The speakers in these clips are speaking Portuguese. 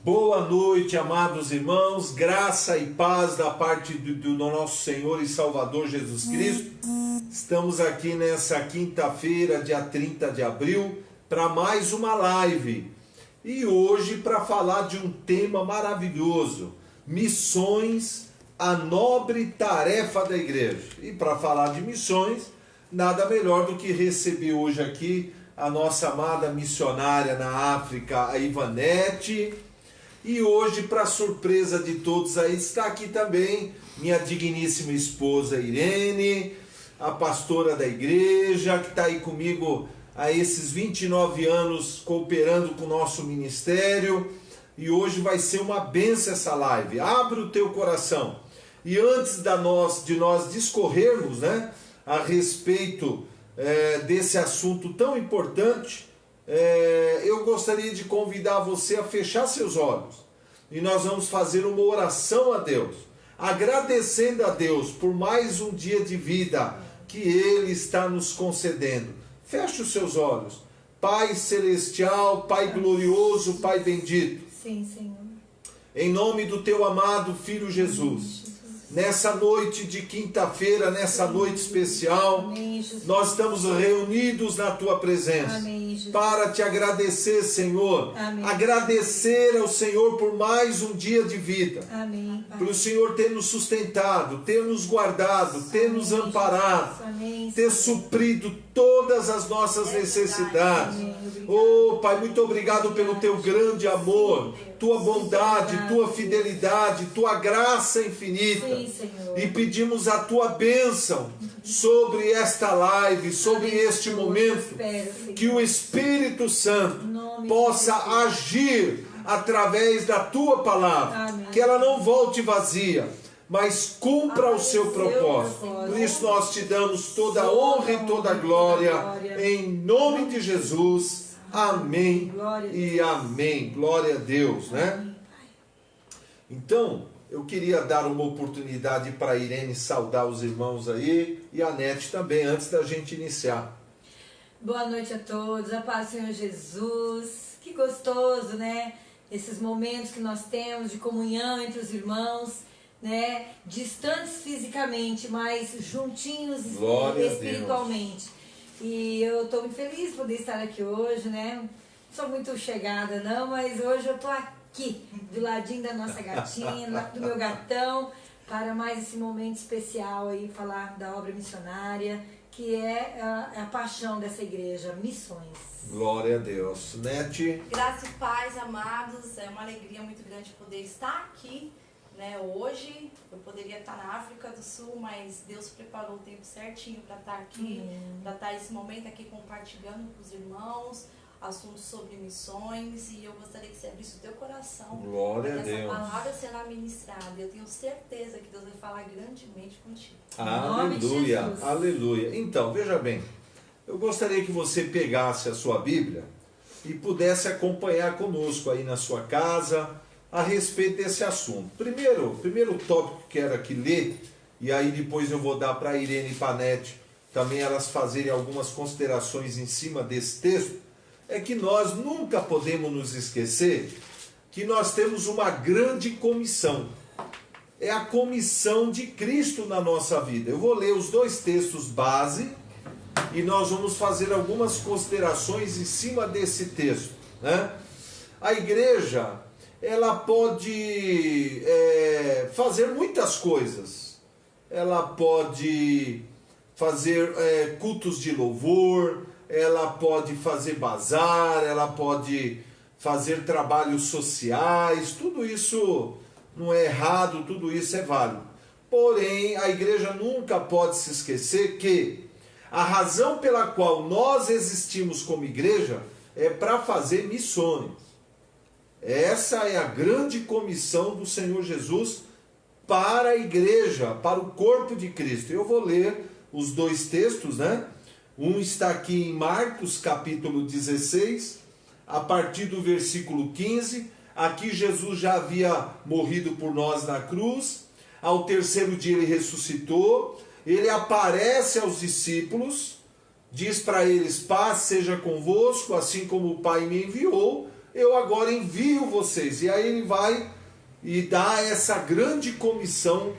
Boa noite, amados irmãos, graça e paz da parte do nosso Senhor e Salvador Jesus Cristo. Estamos aqui nessa quinta-feira, dia 30 de abril, para mais uma live. E hoje para falar de um tema maravilhoso, missões, a nobre tarefa da igreja. E para falar de missões, nada melhor do que receber hoje aqui a nossa amada missionária na África, a Ivanete. E hoje, para surpresa de todos aí, está aqui também minha digníssima esposa Irene, a pastora da igreja, que está aí comigo há esses 29 anos cooperando com o nosso ministério. E hoje vai ser uma bênção essa live. Abre o teu coração. E antes de nós discorrermos, a respeito desse assunto tão importante, eu gostaria de convidar você a fechar seus olhos e nós vamos fazer uma oração a Deus, agradecendo a Deus por mais um dia de vida que Ele está nos concedendo. Feche os seus olhos. Pai celestial, Pai glorioso, Pai bendito, sim, Senhor, em nome do Teu amado Filho Jesus, nessa noite de quinta-feira, nessa noite especial, nós estamos reunidos na Tua presença. Para te agradecer, Senhor. Agradecer ao Senhor por mais um dia de vida. Por o Senhor ter nos sustentado, ter nos guardado, ter nos amparado, ter suprido todas as nossas necessidades. Oh, Pai, muito obrigado pelo Teu grande amor, Tua bondade, Tua fidelidade, Tua graça infinita. E pedimos a Tua bênção sobre esta live, sobre este momento, que o Espírito Santo possa agir através da Tua palavra, que ela não volte vazia, mas cumpra o seu propósito. Por isso nós te damos toda a honra e toda a glória, em nome de Jesus. Amém e amém. Glória a Deus, Então, eu queria dar uma oportunidade para a Irene saudar os irmãos aí e a Nete também, antes da gente iniciar. Boa noite a todos, a paz do Senhor Jesus. Que gostoso, Esses momentos que nós temos de comunhão entre os irmãos, distantes fisicamente, mas juntinhos espiritualmente. E eu estou muito feliz de poder estar aqui hoje, Não sou muito chegada não, mas hoje eu estou aqui, do ladinho da nossa gatinha, do meu gatão, para mais esse momento especial aí, falar da obra missionária, que é a paixão dessa igreja, missões. Glória a Deus. Nete. Graça e paz, amados. É uma alegria muito grande poder estar aqui, hoje. Eu poderia estar na África do Sul, mas Deus preparou o tempo certinho para estar aqui, para estar esse momento aqui compartilhando com os irmãos assuntos sobre missões, e eu gostaria que você abrisse o teu coração. Glória a Deus. Essa palavra será ministrada. Eu tenho certeza que Deus vai falar grandemente contigo. Aleluia, aleluia. Então, veja bem, eu gostaria que você pegasse a sua Bíblia e pudesse acompanhar conosco aí na sua casa a respeito desse assunto. Primeiro tópico que quero aqui ler, e aí depois eu vou dar para a Irene e para a Nete também elas fazerem algumas considerações em cima desse texto, é que nós nunca podemos nos esquecer que nós temos uma grande comissão. É a comissão de Cristo na nossa vida. Eu vou ler os dois textos base e nós vamos fazer algumas considerações em cima desse texto. A igreja, ela pode fazer muitas coisas. Ela pode fazer cultos de louvor, ela pode fazer bazar, ela pode fazer trabalhos sociais, tudo isso não é errado, tudo isso é válido. Porém, a igreja nunca pode se esquecer que a razão pela qual nós existimos como igreja é para fazer missões. Essa é a grande comissão do Senhor Jesus para a igreja, para o corpo de Cristo. Eu vou ler os dois textos, Um está aqui em Marcos, capítulo 16, a partir do versículo 15. Aqui Jesus já havia morrido por nós na cruz. Ao terceiro dia ele ressuscitou. Ele aparece aos discípulos, diz para eles: paz seja convosco, assim como o Pai me enviou, eu agora envio vocês. E aí ele vai e dá essa grande comissão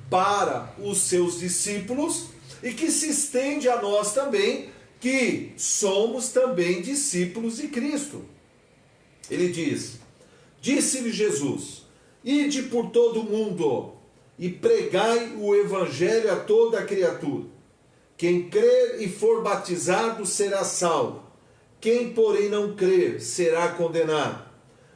para os seus discípulos, e que se estende a nós também, que somos também discípulos de Cristo. Ele diz: disse-lhe Jesus, ide por todo o mundo e pregai o evangelho a toda a criatura. Quem crer e for batizado será salvo. Quem, porém, não crer será condenado.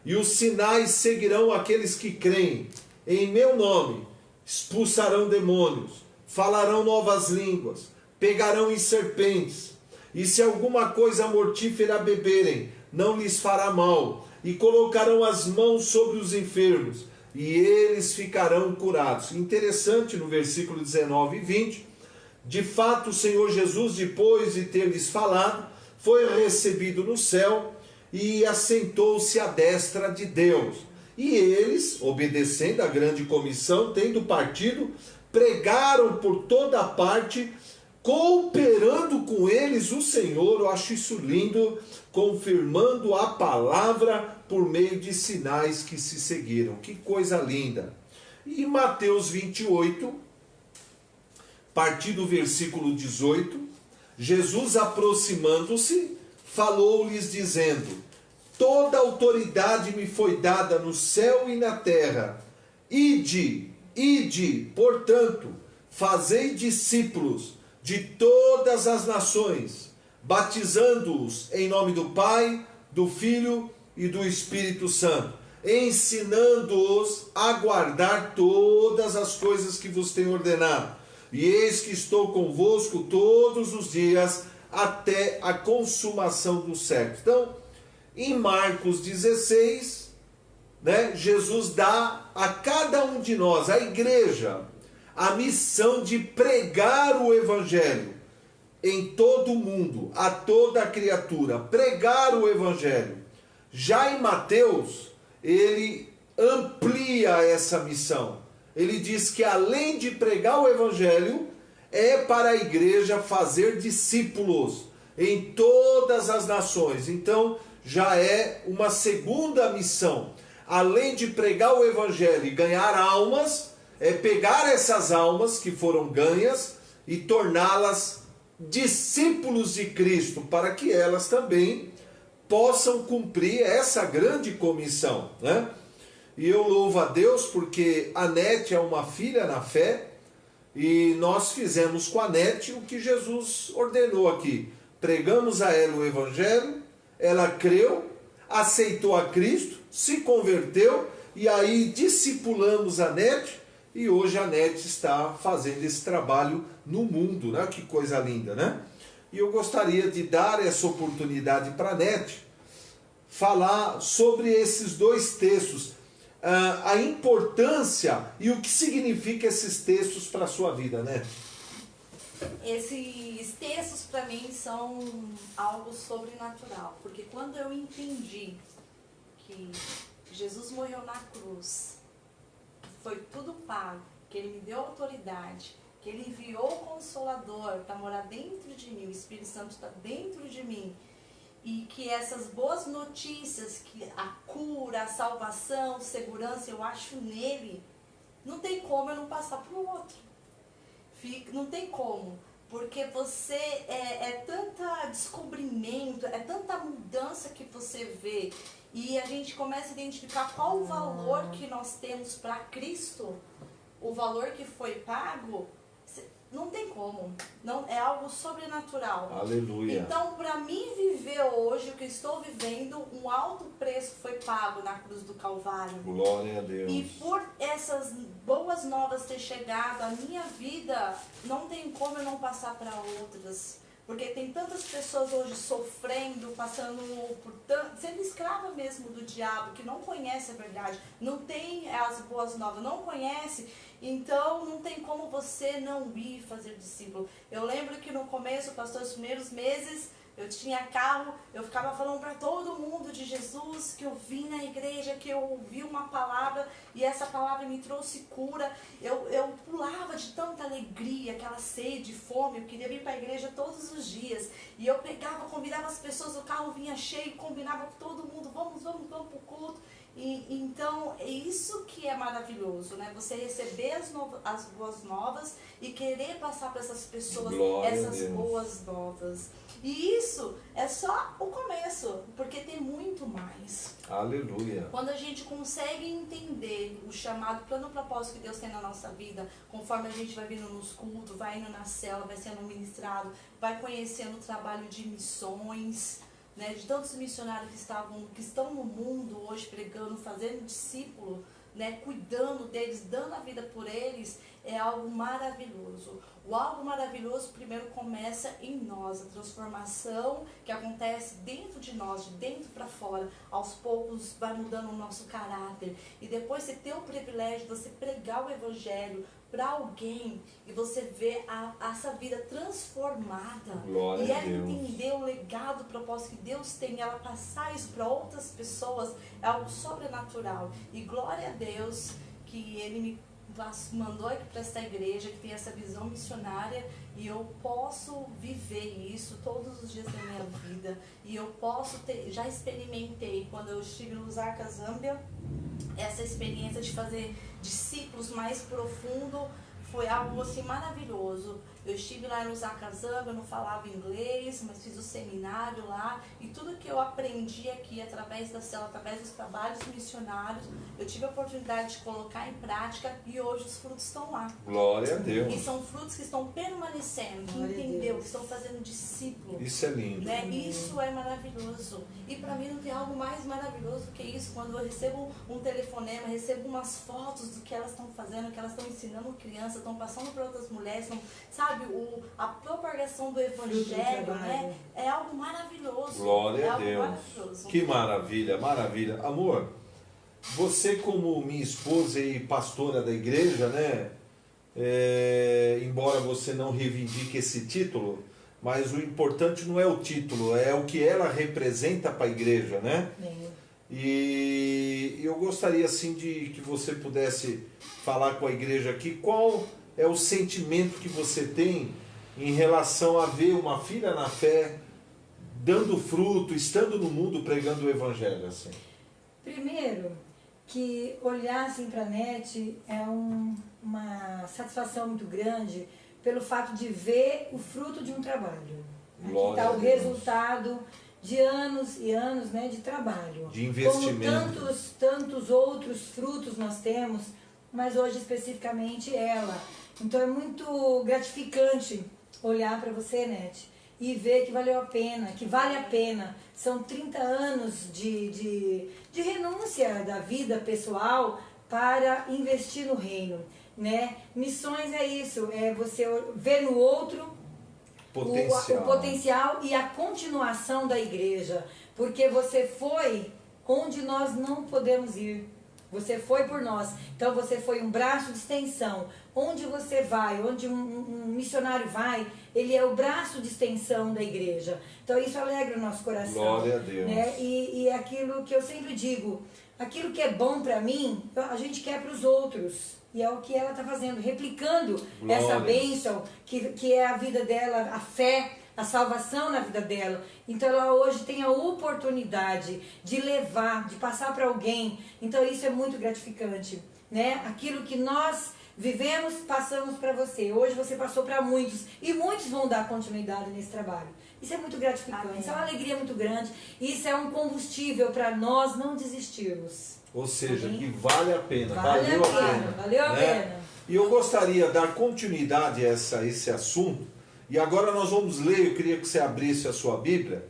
E os sinais seguirão aqueles que creem. Em meu nome expulsarão demônios, falarão novas línguas, pegarão em serpentes. E se alguma coisa mortífera beberem, não lhes fará mal. E colocarão as mãos sobre os enfermos, e eles ficarão curados. Interessante no versículo 19 e 20. De fato, o Senhor Jesus, depois de ter lhes falado, foi recebido no céu e assentou-se à destra de Deus. E eles, obedecendo à grande comissão, tendo partido, pregaram por toda parte, cooperando com eles o Senhor, eu acho isso lindo, confirmando a palavra por meio de sinais que se seguiram. Que coisa linda! E em Mateus 28, a partir do versículo 18, Jesus, aproximando-se, falou-lhes dizendo: toda autoridade me foi dada no céu e na terra. Ide, portanto, fazei discípulos de todas as nações, batizando-os em nome do Pai, do Filho e do Espírito Santo, ensinando-os a guardar todas as coisas que vos tenho ordenado. E eis que estou convosco todos os dias, até a consumação dos séculos. Então, em Marcos 16, Jesus dá a cada um de nós, a igreja, a missão de pregar o evangelho em todo o mundo, a toda a criatura, pregar o evangelho. Já em Mateus, ele amplia essa missão. Ele diz que além de pregar o evangelho, é para a igreja fazer discípulos em todas as nações. Então, já é uma segunda missão. Além de pregar o evangelho e ganhar almas, é pegar essas almas que foram ganhas e torná-las discípulos de Cristo, para que elas também possam cumprir essa grande comissão, né? E eu louvo a Deus porque a Nete é uma filha na fé, e nós fizemos com a Nete o que Jesus ordenou aqui. Pregamos a ela o evangelho, ela creu, aceitou a Cristo, se converteu, e aí discipulamos a Nete, e hoje a Nete está fazendo esse trabalho no mundo, né? Que coisa linda, né? E eu gostaria de dar essa oportunidade para a Nete falar sobre esses dois textos, a importância e o que significa esses textos para a sua vida, né? Esses textos para mim são algo sobrenatural, porque quando eu entendi que Jesus morreu na cruz, foi tudo pago, que Ele me deu autoridade, que Ele enviou o Consolador para morar dentro de mim, o Espírito Santo está dentro de mim, e que essas boas notícias, que a cura, a salvação, segurança, eu acho nele, não tem como eu não passar para o outro. Não tem como, porque você é tanta descobrimento, é tanta mudança que você vê, e a gente começa a identificar qual o valor que nós temos para Cristo, o valor que foi pago. Não tem como, não, é algo sobrenatural. Aleluia. Então, para mim viver hoje, o que eu estou vivendo, um alto preço foi pago na cruz do Calvário. Glória a Deus. E por essas boas novas ter chegado à minha vida, não tem como eu não passar para outras. Porque tem tantas pessoas hoje sofrendo, passando por sendo escrava mesmo do diabo, que não conhece a verdade, não tem as boas novas, não conhece. Então, não tem como você não ir fazer discípulo. Eu lembro que no começo, pastor, os primeiros meses, Eu tinha carro, eu ficava falando para todo mundo de Jesus, que eu vim na igreja, que eu ouvi uma palavra e essa palavra me trouxe cura. Eu pulava de tanta alegria, aquela sede, fome, eu queria vir para a igreja todos os dias. E eu pegava, convidava as pessoas, o carro vinha cheio, combinava com todo mundo, vamos para o culto. Então, é isso que é maravilhoso, né? Você receber as boas novas e querer passar para essas pessoas essas boas novas. E isso é só o começo, porque tem muito mais. Aleluia. Quando a gente consegue entender o chamado, plano e propósito que Deus tem na nossa vida, conforme a gente vai vindo nos cultos, vai indo na célula, vai sendo ministrado, vai conhecendo o trabalho de missões, né, de tantos missionários que estão no mundo hoje pregando, fazendo discípulo, né, cuidando deles, dando a vida por eles, é algo maravilhoso. O algo maravilhoso primeiro começa em nós, a transformação que acontece dentro de nós, de dentro para fora, aos poucos vai mudando o nosso caráter. E depois você ter o privilégio de você pregar o evangelho para alguém e você ver essa vida transformada. Glória e a ela Deus. entender o legado, o propósito que Deus tem, ela passar isso para outras pessoas, é algo sobrenatural. E glória a Deus que Ele me mandou aqui para essa igreja, que tem essa visão missionária, e eu posso viver isso todos os dias da minha vida. E eu posso ter, já experimentei quando eu estive no Lusaka, Zâmbia, essa experiência de fazer discípulos mais profundo, foi algo assim maravilhoso. Eu estive lá no Lusaka, Zâmbia, eu não falava inglês, mas fiz o seminário lá, e tudo que eu aprendi aqui através da célula, através dos trabalhos missionários, eu tive a oportunidade de colocar em prática, e hoje os frutos estão lá. Glória a Deus. E são frutos que estão permanecendo, que entendeu, que estão fazendo discípulo. Isso é lindo. Né? Isso é maravilhoso. E para mim não tem algo mais maravilhoso do que isso. Quando eu recebo um telefonema, recebo umas fotos do que elas estão fazendo, que elas estão ensinando crianças, estão passando para outras mulheres, sabe, a propagação do evangelho, né? É algo maravilhoso. Glória a Deus. Que maravilha, maravilha. Amor, você como minha esposa e pastora da igreja, né? Embora você não reivindique esse título, mas o importante não é o título, é o que ela representa para a igreja, né? E eu gostaria assim de que você pudesse falar com a igreja aqui qual é o sentimento que você tem em relação a ver uma filha na fé dando fruto, estando no mundo pregando o evangelho assim. Primeiro, que olhar assim para a NET é uma satisfação muito grande pelo fato de ver o fruto de um trabalho. Aqui está o resultado de anos e anos, né, de trabalho. De investimento. Como tantos outros frutos nós temos, mas hoje especificamente ela. Então é muito gratificante olhar para você, NET, e ver que valeu a pena, que vale a pena. São 30 anos de renúncia da vida pessoal para investir no reino, né? Missões é isso, é você ver no outro o potencial e a continuação da igreja, porque você foi onde nós não podemos ir. Você foi por nós, então você foi um braço de extensão. Onde você vai, onde um missionário vai, ele é o braço de extensão da igreja. Então isso alegra o nosso coração. Glória a Deus. Né? E aquilo que eu sempre digo, aquilo que é bom para mim, a gente quer para os outros. E é o que ela está fazendo, replicando essa bênção que é a vida dela, a fé, a salvação na vida dela. Então ela hoje tem a oportunidade de levar, de passar para alguém. Então isso é muito gratificante, né? Aquilo que nós vivemos, passamos para você. Hoje você passou para muitos e muitos vão dar continuidade nesse trabalho. Isso é muito gratificante, Amém. Isso é uma alegria muito grande. Isso é um combustível para nós não desistirmos. Ou seja, Amém? Que vale a pena, valeu a pena. E eu gostaria de dar continuidade a esse assunto. E agora nós vamos ler, eu queria que você abrisse a sua Bíblia,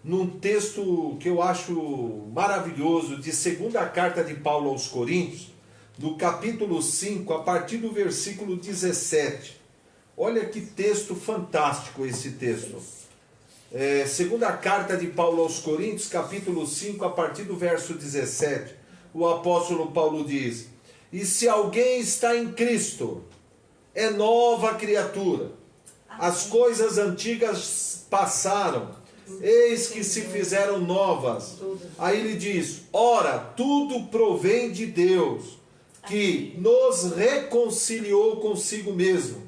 num texto que eu acho maravilhoso, de 2ª carta de Paulo aos Coríntios, no capítulo 5, a partir do versículo 17. Olha que texto fantástico esse texto. 2ª carta de Paulo aos Coríntios, capítulo 5, a partir do verso 17. O apóstolo Paulo diz: e se alguém está em Cristo, é nova criatura. As coisas antigas passaram, eis que se fizeram novas. Aí ele diz, ora, tudo provém de Deus, que nos reconciliou consigo mesmo,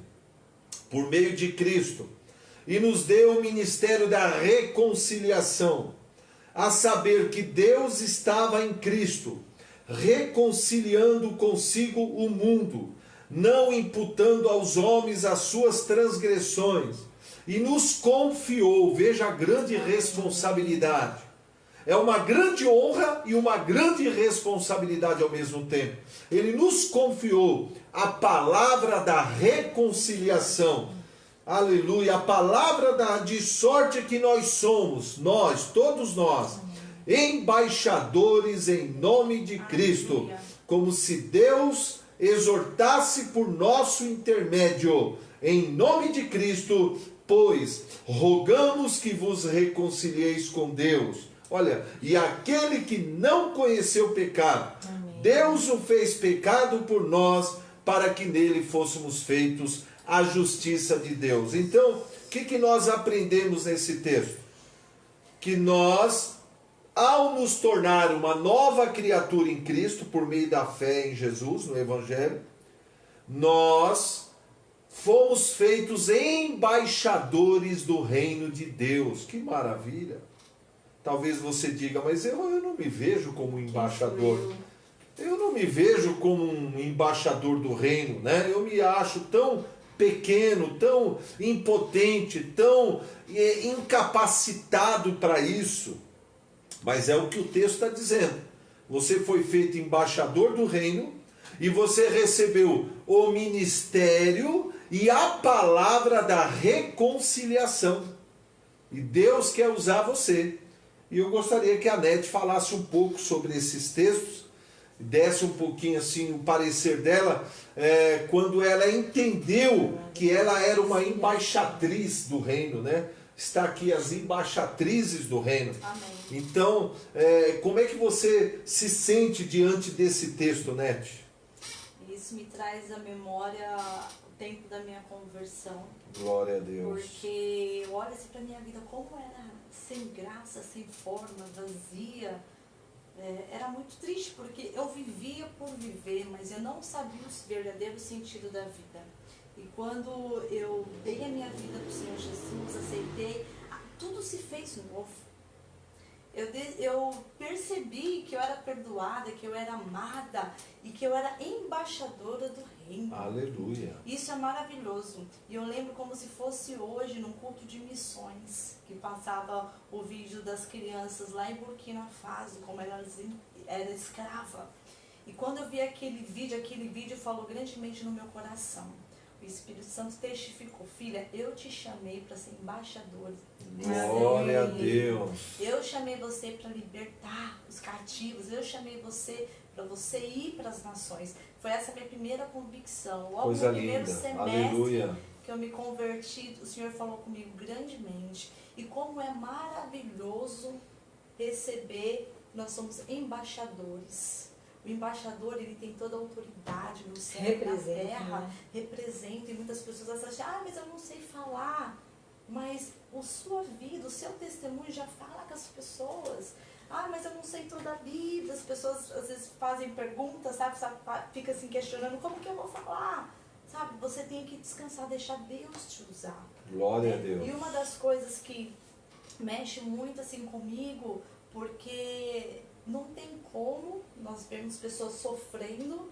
por meio de Cristo, e nos deu o ministério da reconciliação, a saber que Deus estava em Cristo, reconciliando consigo o mundo, não imputando aos homens as suas transgressões, e nos confiou, veja a grande responsabilidade, é uma grande honra e uma grande responsabilidade ao mesmo tempo. Ele nos confiou a palavra da reconciliação, aleluia, a palavra de sorte que nós somos, nós, todos nós, embaixadores em nome de Cristo, como se Deus exortasse por nosso intermédio, em nome de Cristo, pois rogamos que vos reconcilieis com Deus. Olha, e aquele que não conheceu pecado, amém, Deus o fez pecado por nós, para que nele fôssemos feitos a justiça de Deus. Então, o que nós aprendemos nesse texto? Que nós, ao nos tornar uma nova criatura em Cristo, por meio da fé em Jesus, no Evangelho, nós fomos feitos embaixadores do reino de Deus. Que maravilha! Talvez você diga, mas eu não me vejo como embaixador. Eu não me vejo como um embaixador do reino, né? Eu me acho tão pequeno, tão impotente, tão incapacitado para isso. Mas é o que o texto está dizendo. Você foi feito embaixador do reino e você recebeu o ministério e a palavra da reconciliação. E Deus quer usar você. E eu gostaria que a Nete falasse um pouco sobre esses textos, desse um pouquinho assim o parecer dela, quando ela entendeu que ela era uma embaixatriz do reino, né? Está aqui as embaixatrizes do reino. Amém. Então, como é que você se sente diante desse texto, Nete? Isso me traz à memória o tempo da minha conversão. Glória a Deus. Porque eu olho assim para a minha vida, como era sem graça, sem forma, vazia. Era muito triste, porque eu vivia por viver, mas eu não sabia o verdadeiro sentido da vida. E quando eu dei a minha vida para o Senhor Jesus, aceitei, tudo se fez novo. Eu percebi que eu era perdoada, que eu era amada e que eu era embaixadora do reino. Aleluia. Isso é maravilhoso. E eu lembro como se fosse hoje, num culto de missões, que passava o vídeo das crianças lá em Burkina Faso, como elas eram escrava. E quando eu vi aquele vídeo falou grandemente no meu coração. O Espírito Santo testificou, filha, eu te chamei para ser embaixadora. Glória a Deus. Eu chamei você para libertar os cativos. Eu chamei você para você ir para as nações. Foi essa minha primeira convicção. Logo no primeiro semestre, aleluia, que eu me converti, o Senhor falou comigo grandemente. E como é maravilhoso receber, nós somos embaixadores. O embaixador, ele tem toda a autoridade no céu, na terra, né? Representa, e muitas pessoas acham, mas eu não sei falar. Mas a sua vida, o seu testemunho já fala com as pessoas. Mas eu não sei toda a Bíblia. As pessoas às vezes fazem perguntas, sabe, fica assim questionando, como que eu vou falar? Sabe, você tem que descansar, deixar Deus te usar. Glória a Deus. E uma das coisas que mexe muito assim comigo, porque não tem como nós vermos pessoas sofrendo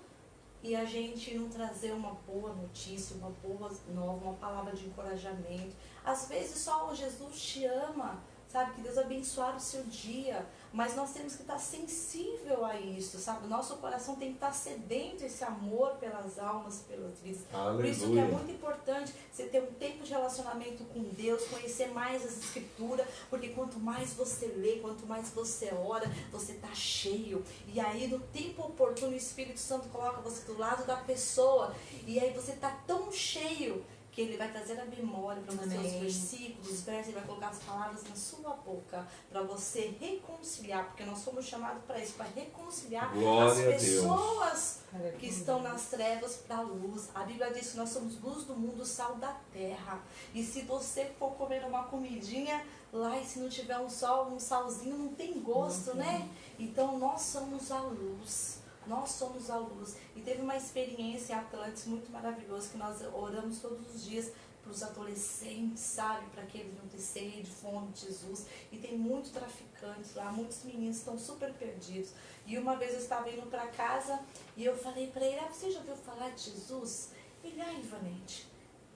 e a gente não trazer uma boa notícia, uma boa nova, uma palavra de encorajamento. Às vezes só o Jesus te ama, sabe? Que Deus abençoar o seu dia. Mas nós temos que estar sensível a isso, sabe? O nosso coração tem que estar sedento esse amor pelas almas, pelas vidas. Aleluia. Por isso que é muito importante você ter um tempo de relacionamento com Deus, conhecer mais as Escrituras, porque quanto mais você lê, quanto mais você ora, você está cheio. E aí no tempo oportuno o Espírito Santo coloca você do lado da pessoa, e aí você está tão cheio que Ele vai trazer a memória para você os Amém. versículos, os versos, Ele vai colocar as palavras na sua boca para você reconciliar, porque nós somos chamados para isso, para reconciliar Glória as a Deus. pessoas que estão nas trevas para a luz. A Bíblia diz que nós somos luz do mundo, sal da terra. E se você for comer uma comidinha lá e se não tiver um salzinho, não tem gosto, né? Então nós somos a luz. Nós somos a luz. E teve uma experiência em Atlantis muito maravilhosa, que nós oramos todos os dias para os adolescentes, sabe? Para que eles não tenham sede, fome de Jesus. E tem muitos traficantes lá, muitos meninos estão super perdidos. E uma vez eu estava indo para casa e eu falei para ele, você já ouviu falar de Jesus? Ele, Ivanete,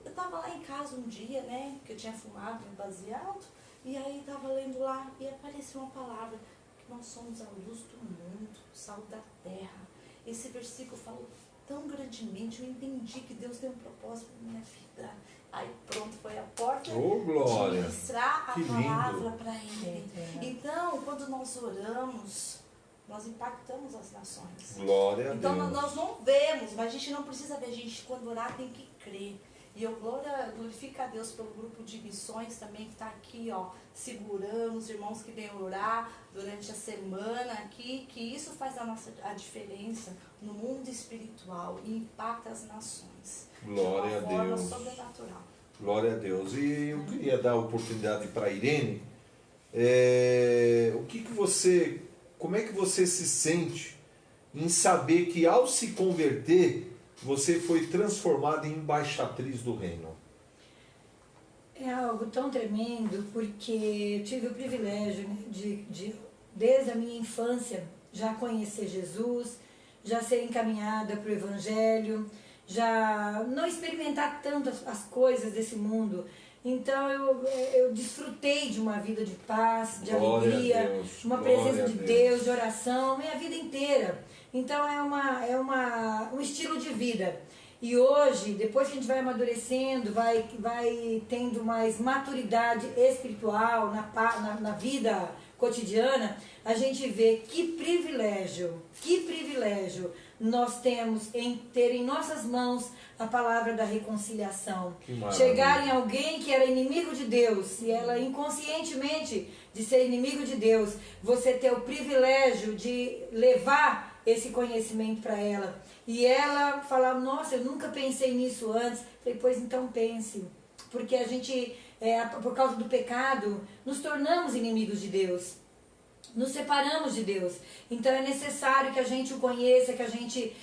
eu estava lá em casa um dia, né? Que eu tinha fumado um baseado. E aí estava lendo lá e apareceu uma palavra, que nós somos a luz do mundo, o sal da terra. Esse versículo falou tão grandemente, eu entendi que Deus tem um propósito na minha vida. Aí pronto, foi a porta Glória. de ministrar a Que lindo. palavra para ele. Então, quando nós oramos, nós impactamos as nações. Glória a Então Deus. nós não vemos, mas a gente não precisa ver, a gente quando orar tem que crer. E eu glorifico a Deus pelo grupo de missões também que está aqui, ó, segurando os irmãos que vêm orar durante a semana aqui, que isso faz a diferença no mundo espiritual e impacta as nações. Glória de a uma forma Deus. sobrenatural. Glória a Deus. E eu queria dar a oportunidade para a Irene. Como é que você se sente em saber que ao se converter, você foi transformada em embaixatriz do reino? É algo tão tremendo, porque eu tive o privilégio, né, de desde a minha infância, já conhecer Jesus, já ser encaminhada para o Evangelho, já não experimentar tanto as coisas desse mundo. Então eu desfrutei de uma vida de paz, de Glória a alegria, Deus, uma glória presença a de Deus. Deus, de oração, minha vida inteira. Então um estilo de vida. E hoje, depois que a gente vai amadurecendo, vai tendo mais maturidade espiritual na vida cotidiana, a gente vê que privilégio nós temos em ter em nossas mãos a palavra da reconciliação. Que maravilha. Chegar em alguém que era inimigo de Deus, e ela inconscientemente de ser inimigo de Deus, você ter o privilégio de levar esse conhecimento para ela. E ela falar, nossa, eu nunca pensei nisso antes. Falei, pois então pense. Porque a gente, por causa do pecado, nos tornamos inimigos de Deus. Nos separamos de Deus. Então é necessário que a gente o conheça, que a gente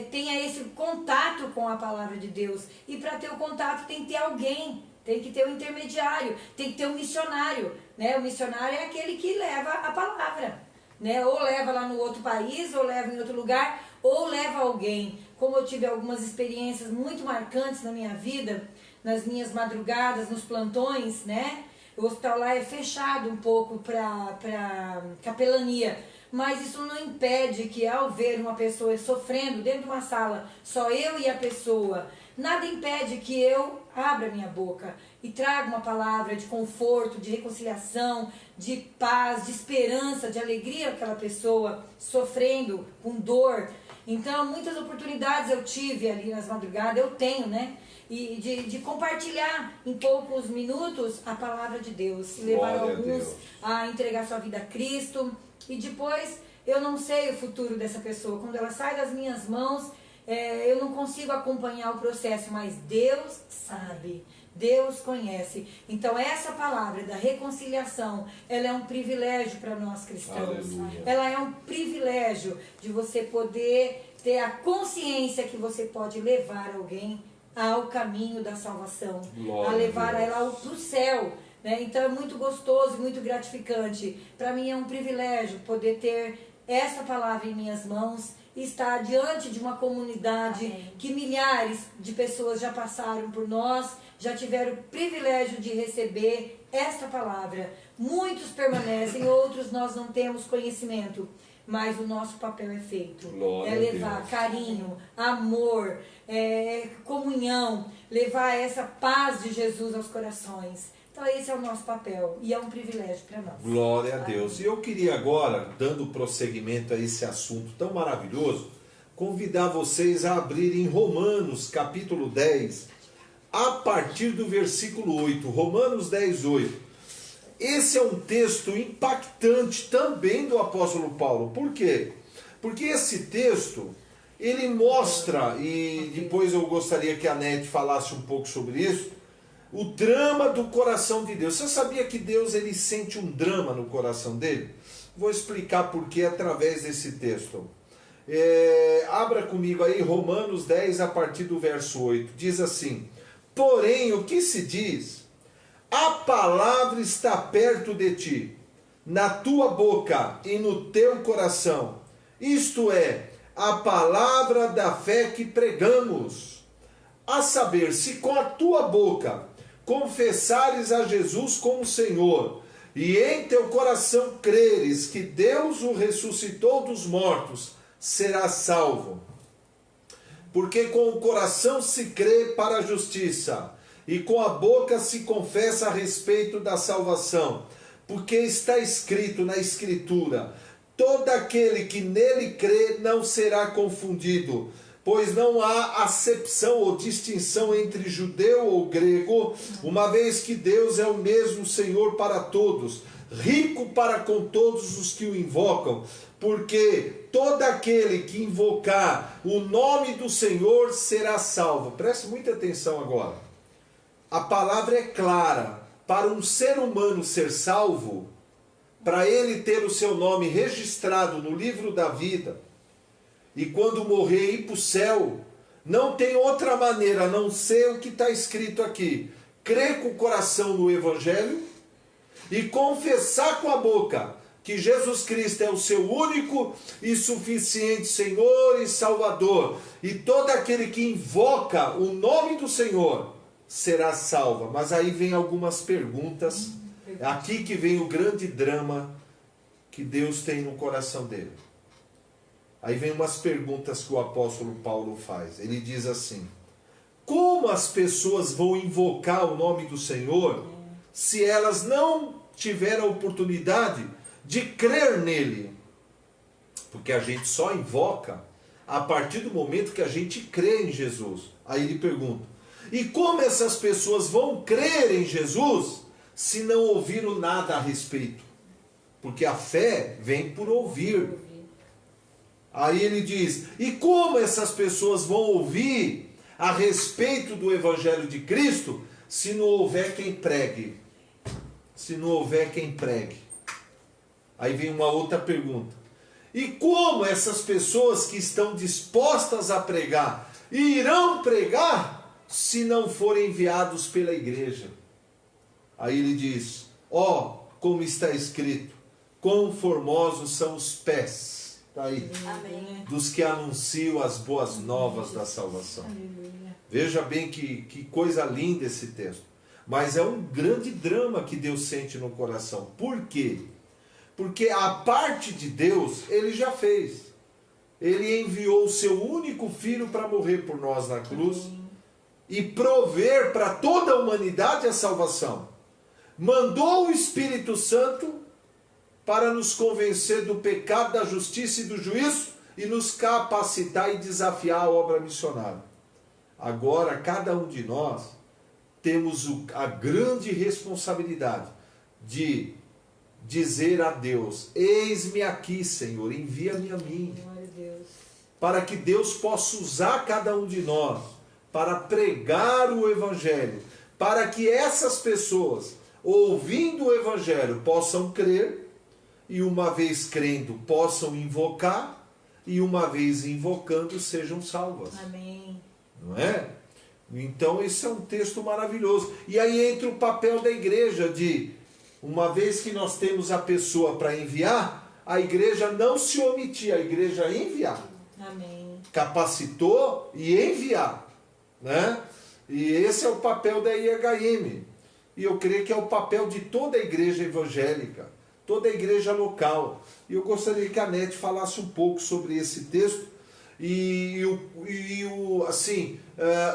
tenha esse contato com a palavra de Deus. E para ter o contato tem que ter alguém, tem que ter um intermediário, tem que ter um missionário. Né? O missionário é aquele que leva a palavra. Né? Ou leva lá no outro país, ou leva em outro lugar, ou leva alguém. Como eu tive algumas experiências muito marcantes na minha vida, nas minhas madrugadas, nos plantões, né? O hospital lá é fechado um pouco para capelania, mas isso não impede que ao ver uma pessoa sofrendo dentro de uma sala, só eu e a pessoa, nada impede que eu abra minha boca e traga uma palavra de conforto, de reconciliação, de paz, de esperança, de alegria àquela pessoa sofrendo com dor. Então, muitas oportunidades eu tive ali nas madrugadas, eu tenho, né? E de compartilhar em poucos minutos a palavra de Deus. Levar alguns a entregar sua vida a Cristo. E depois, eu não sei o futuro dessa pessoa. Quando ela sai das minhas mãos, eu não consigo acompanhar o processo, mas Deus sabe. Deus conhece. Então essa palavra da reconciliação, ela é um privilégio para nós cristãos. Aleluia. Ela é um privilégio de você poder ter a consciência que você pode levar alguém ao caminho da salvação, Glória a levar a Deus. ela para o céu. Né? Então é muito gostoso, muito gratificante. Para mim é um privilégio poder ter essa palavra em minhas mãos e estar diante de uma comunidade Amém. que milhares de pessoas já passaram por nós, já tiveram o privilégio de receber esta palavra. Muitos permanecem, outros nós não temos conhecimento, mas o nosso papel é feito. Glória É a levar Deus. carinho, amor, comunhão, levar essa paz de Jesus aos corações. Então esse é o nosso papel e é um privilégio para nós. Glória a Deus. E eu queria agora, dando prosseguimento a esse assunto tão maravilhoso, convidar vocês a abrirem Romanos capítulo 10, a partir do versículo 8, Romanos 10, 8. Esse é um texto impactante também do apóstolo Paulo. Por quê? Porque esse texto, ele mostra, e depois eu gostaria que a Nete falasse um pouco sobre isso, o drama do coração de Deus. Você sabia que Deus ele sente um drama no coração dele? Vou explicar por quê através desse texto. Abra comigo aí Romanos 10 a partir do verso 8. Diz assim: porém, o que se diz? A palavra está perto de ti, na tua boca e no teu coração. Isto é, a palavra da fé que pregamos. A saber, se com a tua boca confessares a Jesus como Senhor, e em teu coração creres que Deus o ressuscitou dos mortos, serás salvo. Porque com o coração se crê para a justiça, e com a boca se confessa a respeito da salvação. Porque está escrito na Escritura: todo aquele que nele crê não será confundido, pois não há acepção ou distinção entre judeu ou grego, uma vez que Deus é o mesmo Senhor para todos, rico para com todos os que o invocam, porque todo aquele que invocar o nome do Senhor será salvo. Preste muita atenção agora. A palavra é clara. Para um ser humano ser salvo, para ele ter o seu nome registrado no livro da vida, e quando morrer ir para o céu, não tem outra maneira a não ser o que está escrito aqui: crer com o coração no Evangelho e confessar com a boca que Jesus Cristo é o seu único e suficiente Senhor e Salvador, e todo aquele que invoca o nome do Senhor será salvo. Mas aí vem algumas perguntas, aqui que vem o grande drama que Deus tem no coração dele. Aí vem umas perguntas que o apóstolo Paulo faz. Ele diz assim: como as pessoas vão invocar o nome do Senhor se elas não tiveram a oportunidade de crer nele? Porque a gente só invoca a partir do momento que a gente crê em Jesus. Aí ele pergunta: e como essas pessoas vão crer em Jesus se não ouviram nada a respeito? Porque a fé vem por ouvir. Aí ele diz: e como essas pessoas vão ouvir a respeito do Evangelho de Cristo se não houver quem pregue? Se não houver quem pregue. Aí vem uma outra pergunta: e como essas pessoas que estão dispostas a pregar irão pregar se não forem enviados pela igreja? Aí ele diz: ó, como está escrito, quão formosos são os pés, tá aí, Amém, dos que anunciam as boas novas da salvação. Aleluia. Veja bem que coisa linda esse texto. Mas é um grande drama que Deus sente no coração. Por quê? Porque a parte de Deus ele já fez. Ele enviou o seu único filho para morrer por nós na cruz e prover para toda a humanidade a salvação. Mandou o Espírito Santo para nos convencer do pecado, da justiça e do juízo e nos capacitar e desafiar a obra missionária. Agora, cada um de nós temos a grande responsabilidade de dizer a Deus: eis-me aqui, Senhor, envia-me a mim. Glória a Deus. Para que Deus possa usar cada um de nós para pregar o Evangelho, para que essas pessoas, ouvindo o Evangelho, possam crer, e uma vez crendo, possam invocar, e uma vez invocando, sejam salvas. Amém. Não é? Então esse é um texto maravilhoso. E aí entra o papel da igreja de, uma vez que nós temos a pessoa para enviar, a igreja não se omitir, a igreja enviar. Amém. Capacitou e enviar, né? E esse é o papel da IHM. E eu creio que é o papel de toda a igreja evangélica, toda a igreja local. E eu gostaria que a Nete falasse um pouco sobre esse texto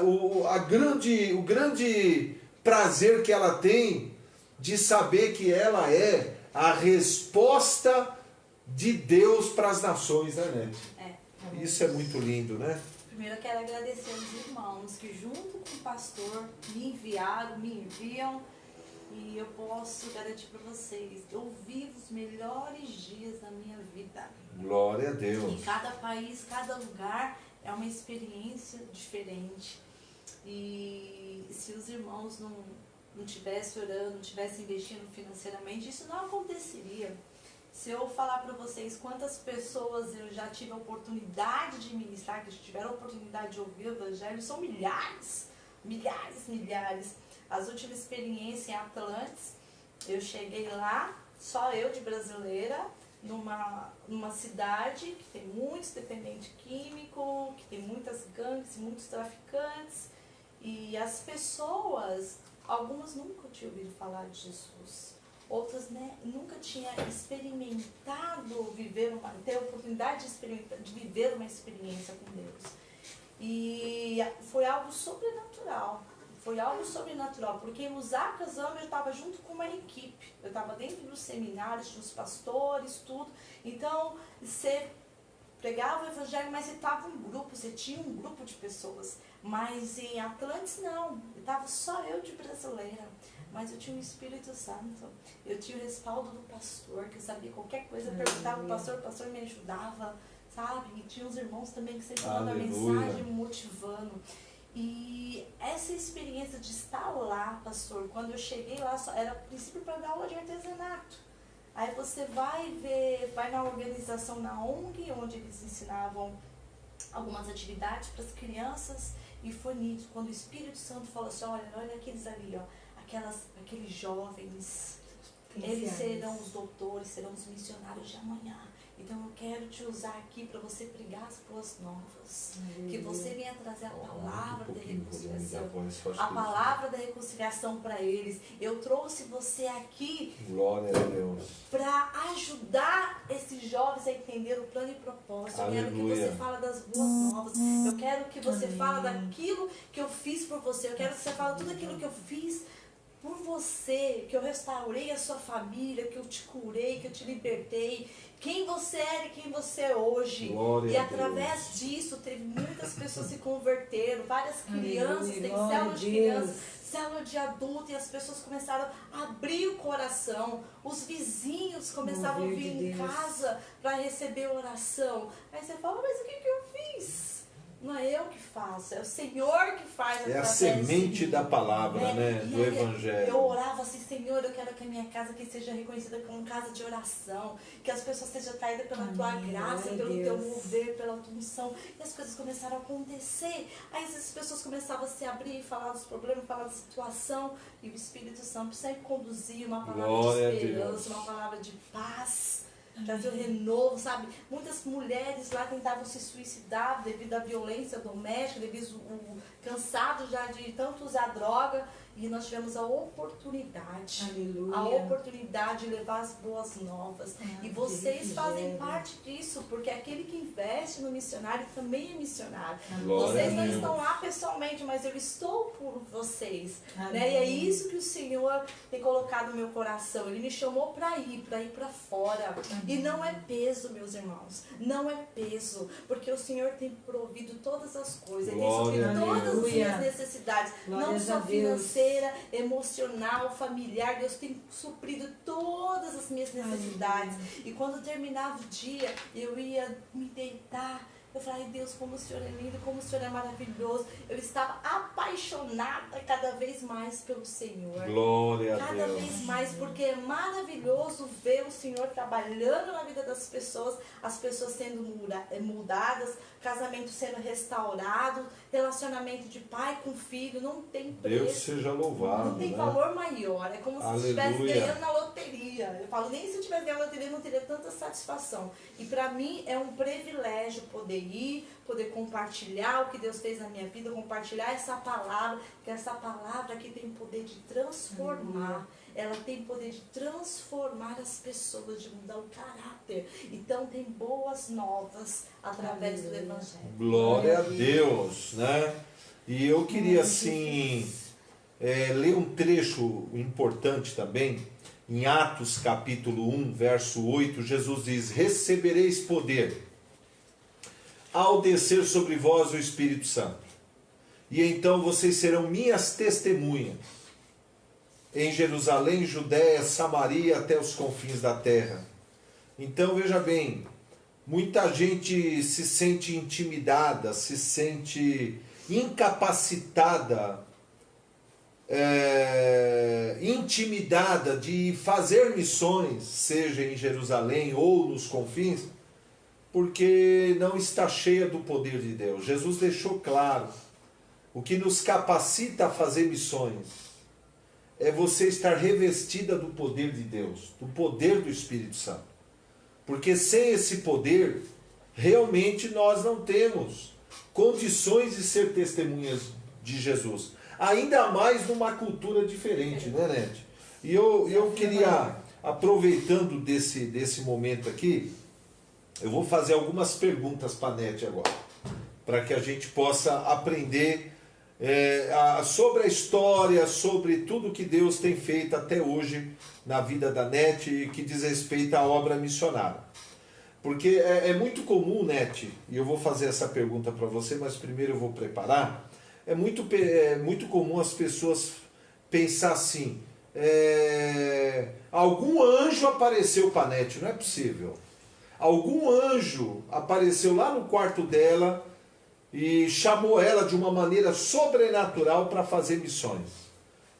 o grande prazer que ela tem de saber que ela é a resposta de Deus para as nações, né, Nete? Isso é muito lindo, né? Primeiro eu quero agradecer aos irmãos que junto com o pastor me enviaram, me enviam, e eu posso garantir para vocês, eu vivo os melhores dias da minha vida. Glória a Deus. E cada país, cada lugar é uma experiência diferente. E se os irmãos não tivessem orando, não tivessem investindo financeiramente, isso não aconteceria. Se eu falar para vocês quantas pessoas eu já tive a oportunidade de ministrar, que tiveram a oportunidade de ouvir o Evangelho, são milhares, milhares, milhares. As últimas experiências em Atlantis, eu cheguei lá, só eu de brasileira, numa cidade que tem muitos dependentes químicos, que tem muitas gangues, muitos traficantes, e as pessoas, algumas nunca tinham ouvido falar de Jesus, outras nunca tinham experimentado ter a oportunidade de viver uma experiência com Deus. E foi algo sobrenatural. Foi algo sobrenatural, porque nos Acasama eu estava junto com uma equipe. Eu estava dentro dos seminários, dos pastores, tudo. Então, você pregava o evangelho, mas você estava um grupo, você tinha um grupo de pessoas. Mas em Atlantis, não. Estava só eu de brasileira. Mas eu tinha o Espírito Santo. Eu tinha o respaldo do pastor, que eu sabia qualquer coisa. Eu perguntava ao o pastor me ajudava, sabe? E tinha os irmãos também que sempre mandavam mensagem motivando. E essa experiência de estar lá, pastor, quando eu cheguei lá, era a princípio para dar aula de artesanato. Aí você vai na organização, na ONG, onde eles ensinavam algumas atividades para as crianças, e foi nisso, quando o Espírito Santo falou assim, olha aqueles ali, ó, aqueles jovens, eles serão os doutores, serão os missionários de amanhã. Então eu quero te usar aqui para você pregar as boas novas. Que você venha trazer a palavra da reconciliação. A palavra da reconciliação para eles. Eu trouxe você aqui, glória a Deus, para ajudar esses jovens a entender o plano e propósito. Eu quero que você fale das boas novas. Eu quero que você fale daquilo que eu fiz por você. Eu quero que você fale tudo aquilo que eu fiz por você, que eu restaurei a sua família, que eu te curei, que eu te libertei, quem você era e quem você é hoje. Glória e através disso, teve muitas pessoas se converteram, várias crianças, tem célula de crianças, célula de adulto, e as pessoas começaram a abrir o coração, os vizinhos começaram a vir em casa para receber oração. Aí você fala, mas o que eu fiz? Não é eu que faço, é o Senhor que faz. É a semente da palavra, né? Do Evangelho. Eu orava assim, Senhor, eu quero que a minha casa aqui seja reconhecida como casa de oração, que as pessoas sejam atraídas pela tua graça, pelo teu mover, pela tua unção. E as coisas começaram a acontecer. Aí as pessoas começavam a se abrir, falar dos problemas, falar da situação, e o Espírito Santo sempre conduzia uma palavra de esperança, uma palavra de paz. Trazer o renovo, sabe? Muitas mulheres lá tentavam se suicidar devido à violência doméstica, devido ao cansado já de tanto usar droga. E nós tivemos a oportunidade, de levar as boas novas. E vocês fazem parte disso, porque aquele que investe no missionário também é missionário. Vocês não estão lá pessoalmente, mas eu estou por vocês. Né? E é isso que o Senhor tem colocado no meu coração. Ele me chamou para ir para fora. E não é peso, meus irmãos. Não é peso, porque o Senhor tem provido todas as coisas. Ele tem suprido todas as minhas necessidades. Não só financeiras, emocional, familiar. Deus tem suprido todas as minhas necessidades. E quando terminava o dia, eu ia me deitar. Eu falei, Deus, como o Senhor é lindo, como o Senhor é maravilhoso. Eu estava apaixonada cada vez mais pelo Senhor. Glória a Deus. Cada vez mais, porque é maravilhoso ver o Senhor trabalhando na vida das pessoas, as pessoas sendo mudadas, casamento sendo restaurado, relacionamento de pai com filho, não tem preço. Deus seja louvado. Não tem valor maior. É como se estivesse ganhando na loteria. Eu falo, nem se eu tivesse ganhado na loteria, não teria tanta satisfação. E para mim é um privilégio poder ir, poder compartilhar o que Deus fez na minha vida, compartilhar essa palavra, que essa palavra aqui tem poder de transformar. Ela tem poder de transformar as pessoas, de mudar o caráter. Então tem boas novas através do Evangelho. Glória a Deus, né? E eu queria assim ler um trecho importante também. Em Atos capítulo 1, verso 8, Jesus diz: recebereis poder ao descer sobre vós o Espírito Santo. E então vocês serão minhas testemunhas em Jerusalém, Judéia, Samaria, até os confins da terra. Então veja bem, muita gente se sente intimidada, se sente incapacitada, intimidada de fazer missões, seja em Jerusalém ou nos confins, porque não está cheia do poder de Deus. Jesus deixou claro, o que nos capacita a fazer missões é você estar revestida do poder de Deus, do poder do Espírito Santo. Porque sem esse poder, realmente nós não temos condições de ser testemunhas de Jesus. Ainda mais numa cultura diferente, né, Nete? E eu queria, aproveitando desse momento aqui, eu vou fazer algumas perguntas para a Nete agora, para que a gente possa aprender sobre a história, sobre tudo que Deus tem feito até hoje na vida da Nete e que diz respeito à obra missionária. Porque é muito comum, Nete, e eu vou fazer essa pergunta para você, mas primeiro eu vou preparar. É muito comum as pessoas pensar assim, algum anjo apareceu para a Nete, não é possível. Algum anjo apareceu lá no quarto dela e chamou ela de uma maneira sobrenatural para fazer missões.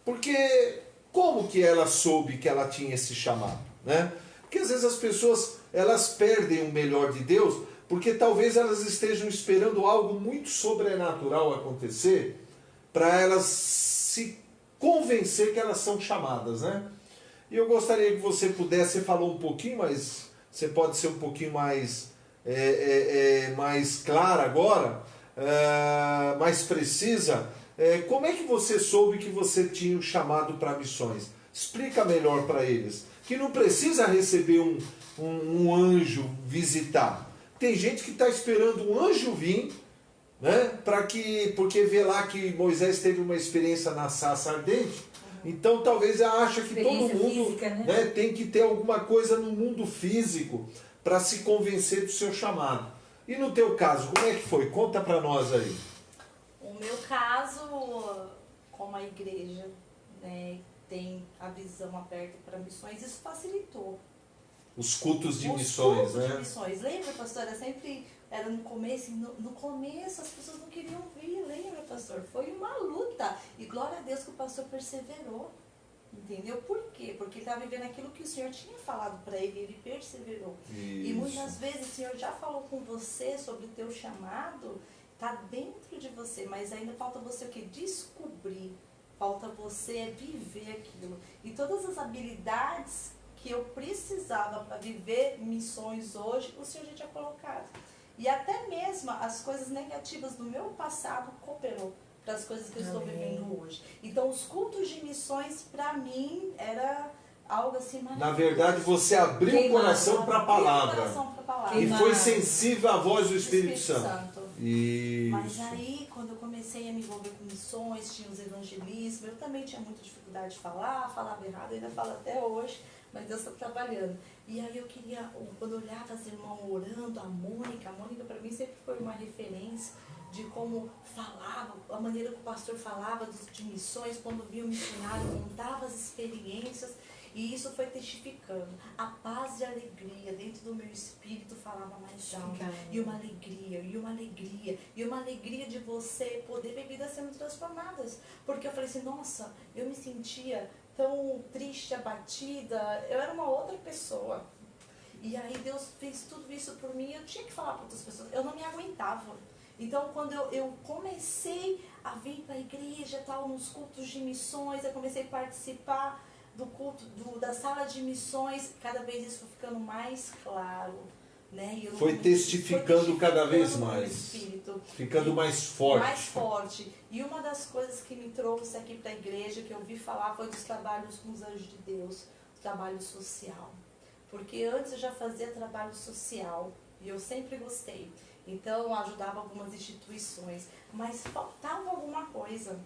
Porque como que ela soube que ela tinha esse chamado, né? Porque às vezes as pessoas elas perdem o melhor de Deus porque talvez elas estejam esperando algo muito sobrenatural acontecer para elas se convencer que elas são chamadas, né? E eu gostaria que você pudesse, você falou um pouquinho, mas você pode ser um pouquinho mais clara agora, mais precisa. Como é que você soube que você tinha o chamado para missões? Explica melhor para eles. Que não precisa receber um anjo visitar. Tem gente que está esperando um anjo vir, né? Porque vê lá que Moisés teve uma experiência na sarça ardente. Então talvez ela acha que todo mundo física, né? Tem que ter alguma coisa no mundo físico para se convencer do seu chamado. E no teu caso, como é que foi? Conta para nós aí. O meu caso, como a igreja, né, tem a visão aberta para missões, isso facilitou. Os cultos de Os missões, cultos né? de missões. Lembra, pastora? Sempre era no começo, no começo as pessoas não queriam vir, lembra, pastor? Foi uma luta. E glória a Deus que o pastor perseverou. Entendeu? Por quê? Porque ele estava vivendo aquilo que o Senhor tinha falado para ele, ele perseverou. Isso. E muitas vezes o Senhor já falou com você sobre o teu chamado, está dentro de você, mas ainda falta você o quê? Descobrir. Falta você viver aquilo. E todas as habilidades que eu precisava para viver missões hoje, o Senhor já tinha colocado. E até mesmo as coisas negativas do meu passado cooperou para as coisas que eu estou vivendo hoje. Então, os cultos de missões, para mim, era algo assim maravilhoso. Na verdade, você abriu o coração para a palavra. E foi sensível à voz do Espírito Santo. Isso. Mas aí, quando eu comecei a me envolver com missões, tinha os evangelismos, eu também tinha muita dificuldade de falava errado, ainda falo até hoje, mas Deus está trabalhando. E aí eu queria, quando eu olhava as irmãs orando, a Mônica para mim sempre foi uma referência de como falava, a maneira que o pastor falava de missões, quando via o missionário, contava as experiências, e isso foi testificando. A paz e a alegria dentro do meu espírito falava mais alto. E uma alegria, e uma alegria, e uma alegria de você poder ver vidas sendo transformadas. Porque eu falei assim, nossa, eu me sentia tão triste, abatida, eu era uma outra pessoa. E aí Deus fez tudo isso por mim, eu tinha que falar para outras pessoas, eu não me aguentava. Então, quando eu comecei a vir para a igreja, tal, nos cultos de missões, eu comecei a participar do culto, da sala de missões, cada vez isso foi ficando mais claro. Né? Foi testificando cada vez mais, ficando mais forte. Mais forte. E uma das coisas que me trouxe aqui para a igreja, que eu ouvi falar, foi dos trabalhos com os anjos de Deus, o trabalho social. Porque antes eu já fazia trabalho social, e eu sempre gostei. Então, eu ajudava algumas instituições, mas faltava alguma coisa.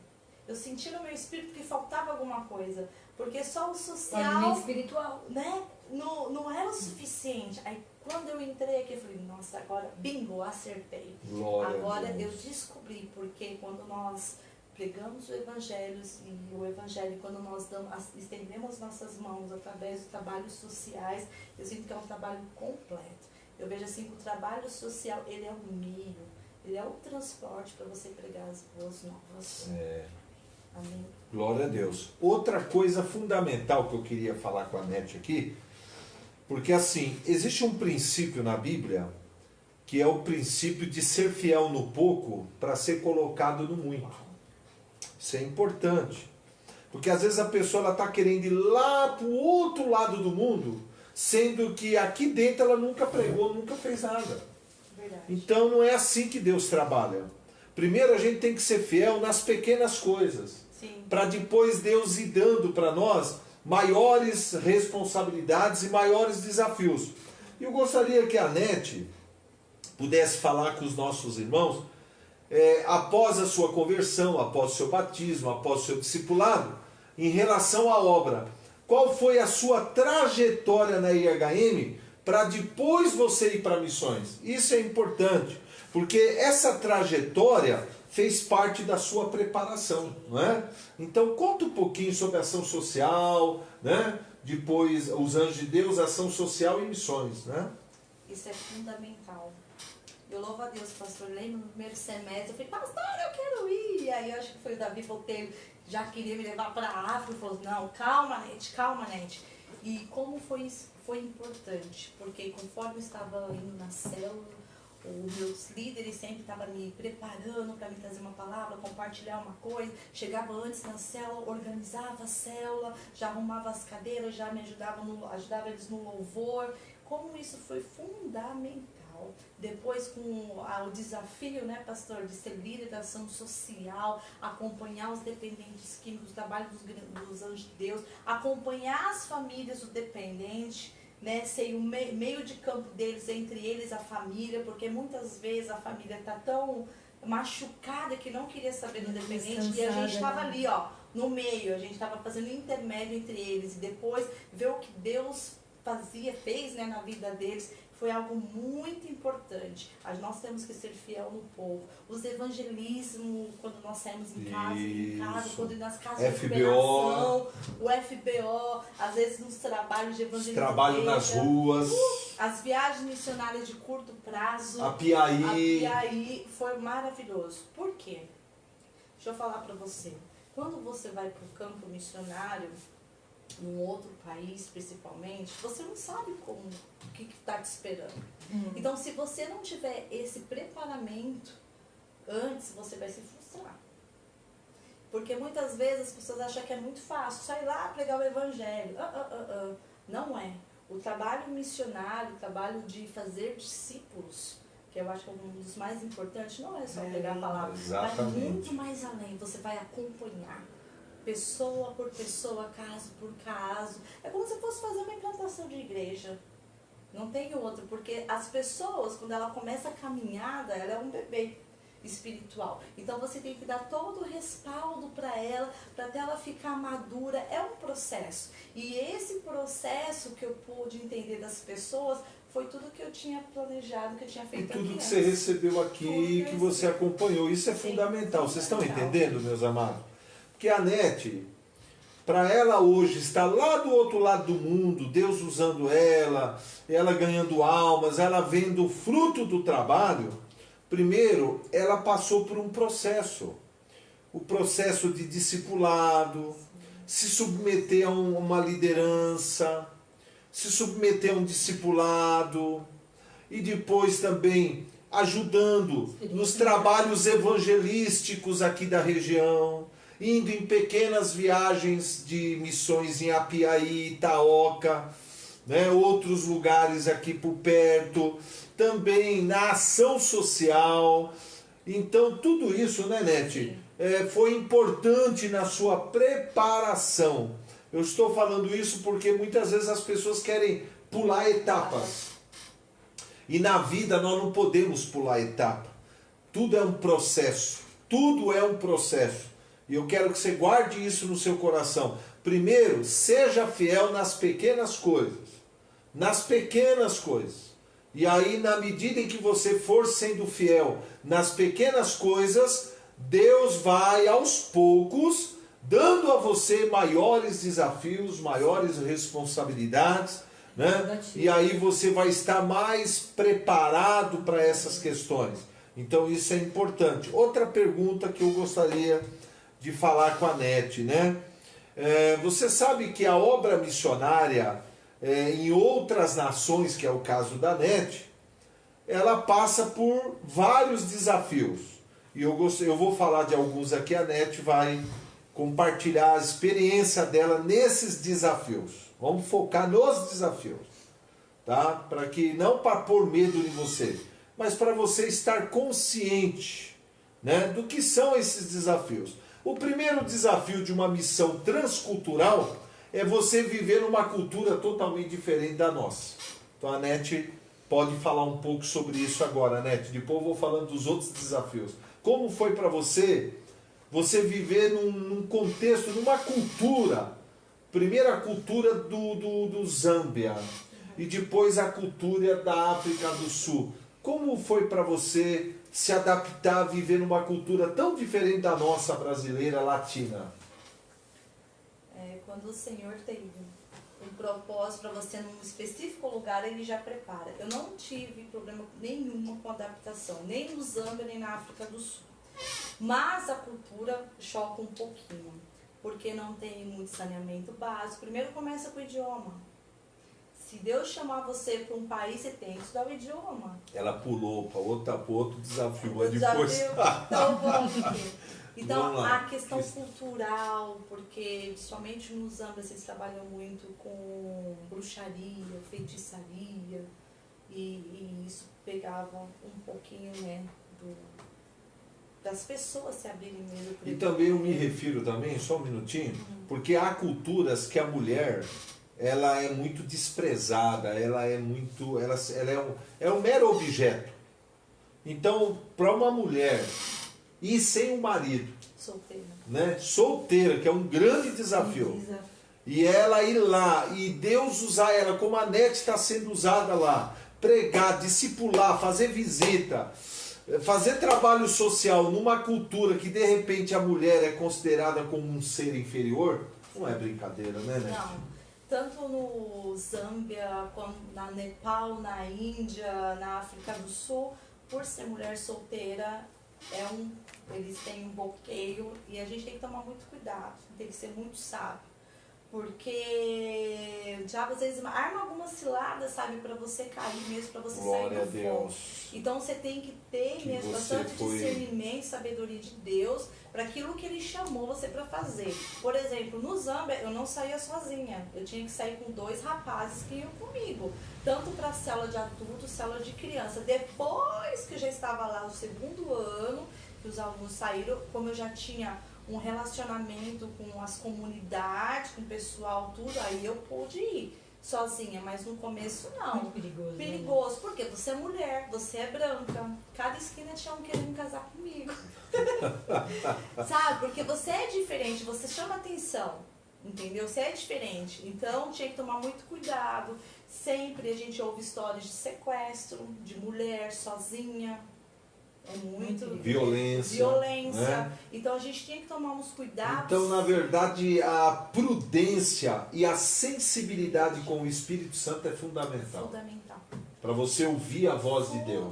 Eu senti no meu espírito que faltava alguma coisa. Porque só o O social, alimento espiritual. né, não era o suficiente. Aí quando eu entrei aqui, eu falei, nossa, agora, bingo, acertei. Glória Agora a eu Deus. descobri, porque quando nós pregamos o Evangelho, e o Evangelho, quando nós estendemos nossas mãos através dos trabalhos sociais, eu sinto que é um trabalho completo. Eu vejo assim que o trabalho social, ele é o meio, ele é o transporte para você pregar as boas novas. Amém. Glória a Deus. Outra coisa fundamental que eu queria falar com a Nete aqui, porque assim, existe um princípio na Bíblia, que é o princípio de ser fiel no pouco para ser colocado no muito. Isso é importante. Porque às vezes a pessoa está querendo ir lá para o outro lado do mundo, sendo que aqui dentro ela nunca pregou, nunca fez nada. Verdade. Então não é assim que Deus trabalha. Primeiro a gente tem que ser fiel nas pequenas coisas, para depois Deus ir dando para nós maiores responsabilidades e maiores desafios. Eu gostaria que a Nete pudesse falar com os nossos irmãos, após a sua conversão, após o seu batismo, após o seu discipulado, em relação à obra. Qual foi a sua trajetória na IHM para depois você ir para missões? Isso é importante, porque essa trajetória fez parte da sua preparação, não é? Então conta um pouquinho sobre ação social, né? Depois os Anjos de Deus, ação social e missões, né? Isso é fundamental. Eu louvo a Deus, pastor. Lembro no primeiro semestre, eu falei, pastor, eu quero ir. E aí eu acho que foi o Davi Botelho, já queria me levar para a África, falou, não, calma, Nete. E como foi isso? Foi importante, porque conforme eu estava indo na célula, os meus líderes sempre estavam me preparando para me trazer uma palavra, compartilhar uma coisa. Chegava antes na célula, organizava a célula, já arrumava as cadeiras, já me ajudava eles no louvor. Como isso foi fundamental. Depois com o desafio, né, pastor, de ser líder da ação social, acompanhar os dependentes químicos, o trabalho dos Anjos de Deus, acompanhar as famílias do dependente, né, ser o meio de campo deles, entre eles a família, porque muitas vezes a família está tão machucada que não queria saber do dependente, e a gente estava ali, ó, no meio, a gente estava fazendo intermédio entre eles, e depois ver o que Deus fez, né, na vida deles, foi algo muito importante. Nós temos que ser fiel no povo. Os evangelismos, quando nós saímos em casa, quando nas casas de recuperação, o FBO, às vezes nos trabalhos de evangelismo. Trabalho nas ruas. As viagens missionárias de curto prazo. A Piaí foi maravilhoso. Por quê? Deixa eu falar para você. Quando você vai para o campo missionário, num outro país principalmente, você não sabe o que está te esperando. Então, se você não tiver esse preparamento antes, você vai se frustrar. Porque muitas vezes as pessoas acham que é muito fácil, só ir lá pregar o evangelho. Não é. O trabalho missionário, o trabalho de fazer discípulos, que eu acho que é um dos mais importantes, não é só pregar a palavra, vai muito mais além. Você vai acompanhar pessoa por pessoa, caso por caso. É como se fosse fazer uma implantação de igreja. Não tem outro, porque as pessoas, quando ela começa a caminhada, ela é um bebê espiritual. Então você tem que dar todo o respaldo para ela, para até ela ficar madura. É um processo. E esse processo que eu pude entender das pessoas foi tudo que eu tinha planejado, que eu tinha feito aqui. E tudo que você recebeu aqui, que você acompanhou. Isso é fundamental. Vocês estão entendendo, meus amados? Porque a Nete, para ela hoje estar lá do outro lado do mundo, Deus usando ela ganhando almas, ela vendo o fruto do trabalho, primeiro, ela passou por um processo. O processo de discipulado, se submeter a uma liderança, se submeter a um discipulado, e depois também ajudando nos trabalhos evangelísticos aqui da região, indo em pequenas viagens de missões em Apiaí, Itaoca, né, outros lugares aqui por perto, também na ação social. Então tudo isso, né, Nete, foi importante na sua preparação. Eu estou falando isso porque muitas vezes as pessoas querem pular etapas. E na vida nós não podemos pular etapa. Tudo é um processo. Tudo é um processo. E eu quero que você guarde isso no seu coração. Primeiro, seja fiel nas pequenas coisas. Nas pequenas coisas. E aí, na medida em que você for sendo fiel nas pequenas coisas, Deus vai aos poucos dando a você maiores desafios, maiores responsabilidades, né? E aí você vai estar mais preparado para essas questões. Então isso é importante. Outra pergunta que eu gostaria de falar com a Nete, né? Você sabe que a obra missionária em outras nações, que é o caso da Nete, ela passa por vários desafios. E eu vou falar de alguns aqui, a Nete vai compartilhar a experiência dela nesses desafios. Vamos focar nos desafios, tá? Para que não para pôr medo em você, mas para você estar consciente, né, do que são esses desafios. O primeiro desafio de uma missão transcultural é você viver numa cultura totalmente diferente da nossa. Então a Nete pode falar um pouco sobre isso agora, Nete. Depois eu vou falando dos outros desafios. Como foi para você viver num contexto, numa cultura, primeiro a cultura do Zâmbia e depois a cultura da África do Sul. Como foi para você se adaptar a viver numa cultura tão diferente da nossa brasileira, latina? Quando o Senhor tem um propósito para você num específico lugar, Ele já prepara. Eu não tive problema nenhum com adaptação, nem no Zâmbia, nem na África do Sul. Mas a cultura choca um pouquinho, porque não tem muito saneamento básico. Primeiro começa com o idioma. Se Deus chamar você para um país, você tem que estudar o idioma. Ela pulou para outro desafio. Então, a questão cultural, porque somente no Zâmbia vocês trabalham muito com bruxaria, feitiçaria, e isso pegava um pouquinho, né, das pessoas se abrirem mesmo. E também eu me refiro também, só um minutinho, porque há culturas que a mulher, ela é muito desprezada, ela é um mero objeto. Então, para uma mulher ir sem um marido, solteira, que é um grande desafio, e ela ir lá, e Deus usar ela, como a Nete está sendo usada lá, pregar, discipular, fazer visita, fazer trabalho social numa cultura que de repente a mulher é considerada como um ser inferior, não é brincadeira, né, Nete? Não. Tanto no Zâmbia, como na Nepal, na Índia, na África do Sul, por ser mulher solteira, eles têm um bloqueio e a gente tem que tomar muito cuidado, tem que ser muito sábio. Porque o diabo às vezes arma algumas ciladas, sabe, para você cair mesmo, para você sair do fogo. Então você tem que ter mesmo bastante discernimento, sabedoria de Deus, para aquilo que Ele chamou você para fazer. Por exemplo, no Zâmbia eu não saía sozinha, eu tinha que sair com 2 rapazes que iam comigo, tanto para a célula de adulto, célula de criança. Depois que eu já estava lá no 2º ano, que os alunos saíram, como eu já tinha um relacionamento com as comunidades, com o pessoal, tudo, aí eu pude ir sozinha, mas no começo não. Muito perigoso. Perigoso, porque você é mulher, você é branca, cada esquina tinha um querendo casar comigo. Sabe, porque você é diferente, você chama atenção, entendeu? Você é diferente, então tinha que tomar muito cuidado. Sempre a gente ouve histórias de sequestro, de mulher sozinha. É muito violência. Né? Então a gente tem que tomar uns cuidados. Então, na verdade, a prudência e a sensibilidade com o Espírito Santo é fundamental. Fundamental. Para você ouvir a voz de Deus.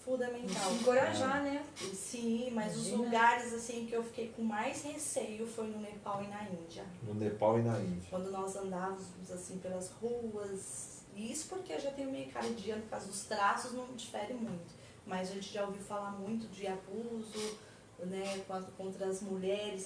Fundamental. Encorajar, né? Sim, mas os lugares assim que eu fiquei com mais receio foi no Nepal e na Índia. No Nepal e na Índia. Quando nós andávamos assim pelas ruas. Isso porque eu já tenho meio cara de ano, por causa dos traços não difere muito. Mas a gente já ouviu falar muito de abuso, né, contra as mulheres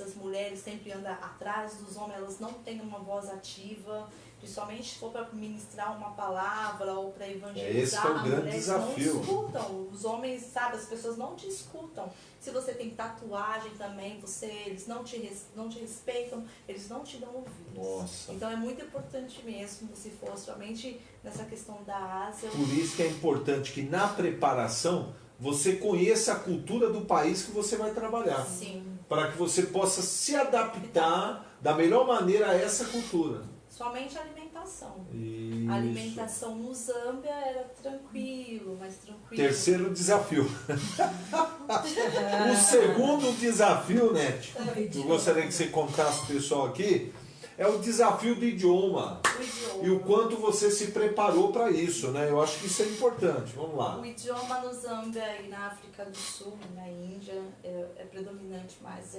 sempre andam atrás dos homens, elas não têm uma voz ativa, principalmente se for para ministrar uma palavra ou para evangelizar. Esse é o grande desafio. Não escutam, os homens, sabe, as pessoas não te escutam. Se você tem tatuagem também, eles não te respeitam, eles não te dão ouvidos. Nossa. Então é muito importante mesmo, se for somente nessa questão da Ásia. Por isso que é importante que na preparação você conheça a cultura do país que você vai trabalhar. Sim. para que você possa se adaptar da melhor maneira a essa cultura. Somente a alimentação. Isso. A alimentação no Zâmbia era tranquilo, mais tranquilo. Terceiro desafio. O segundo desafio, Nete, eu gostaria que você contasse pro pessoal aqui, é o desafio do idioma. O idioma. E o quanto você se preparou para isso, né? Eu acho que isso é importante. Vamos lá. O idioma no Zâmbia e na África do Sul, na Índia, é predominante mais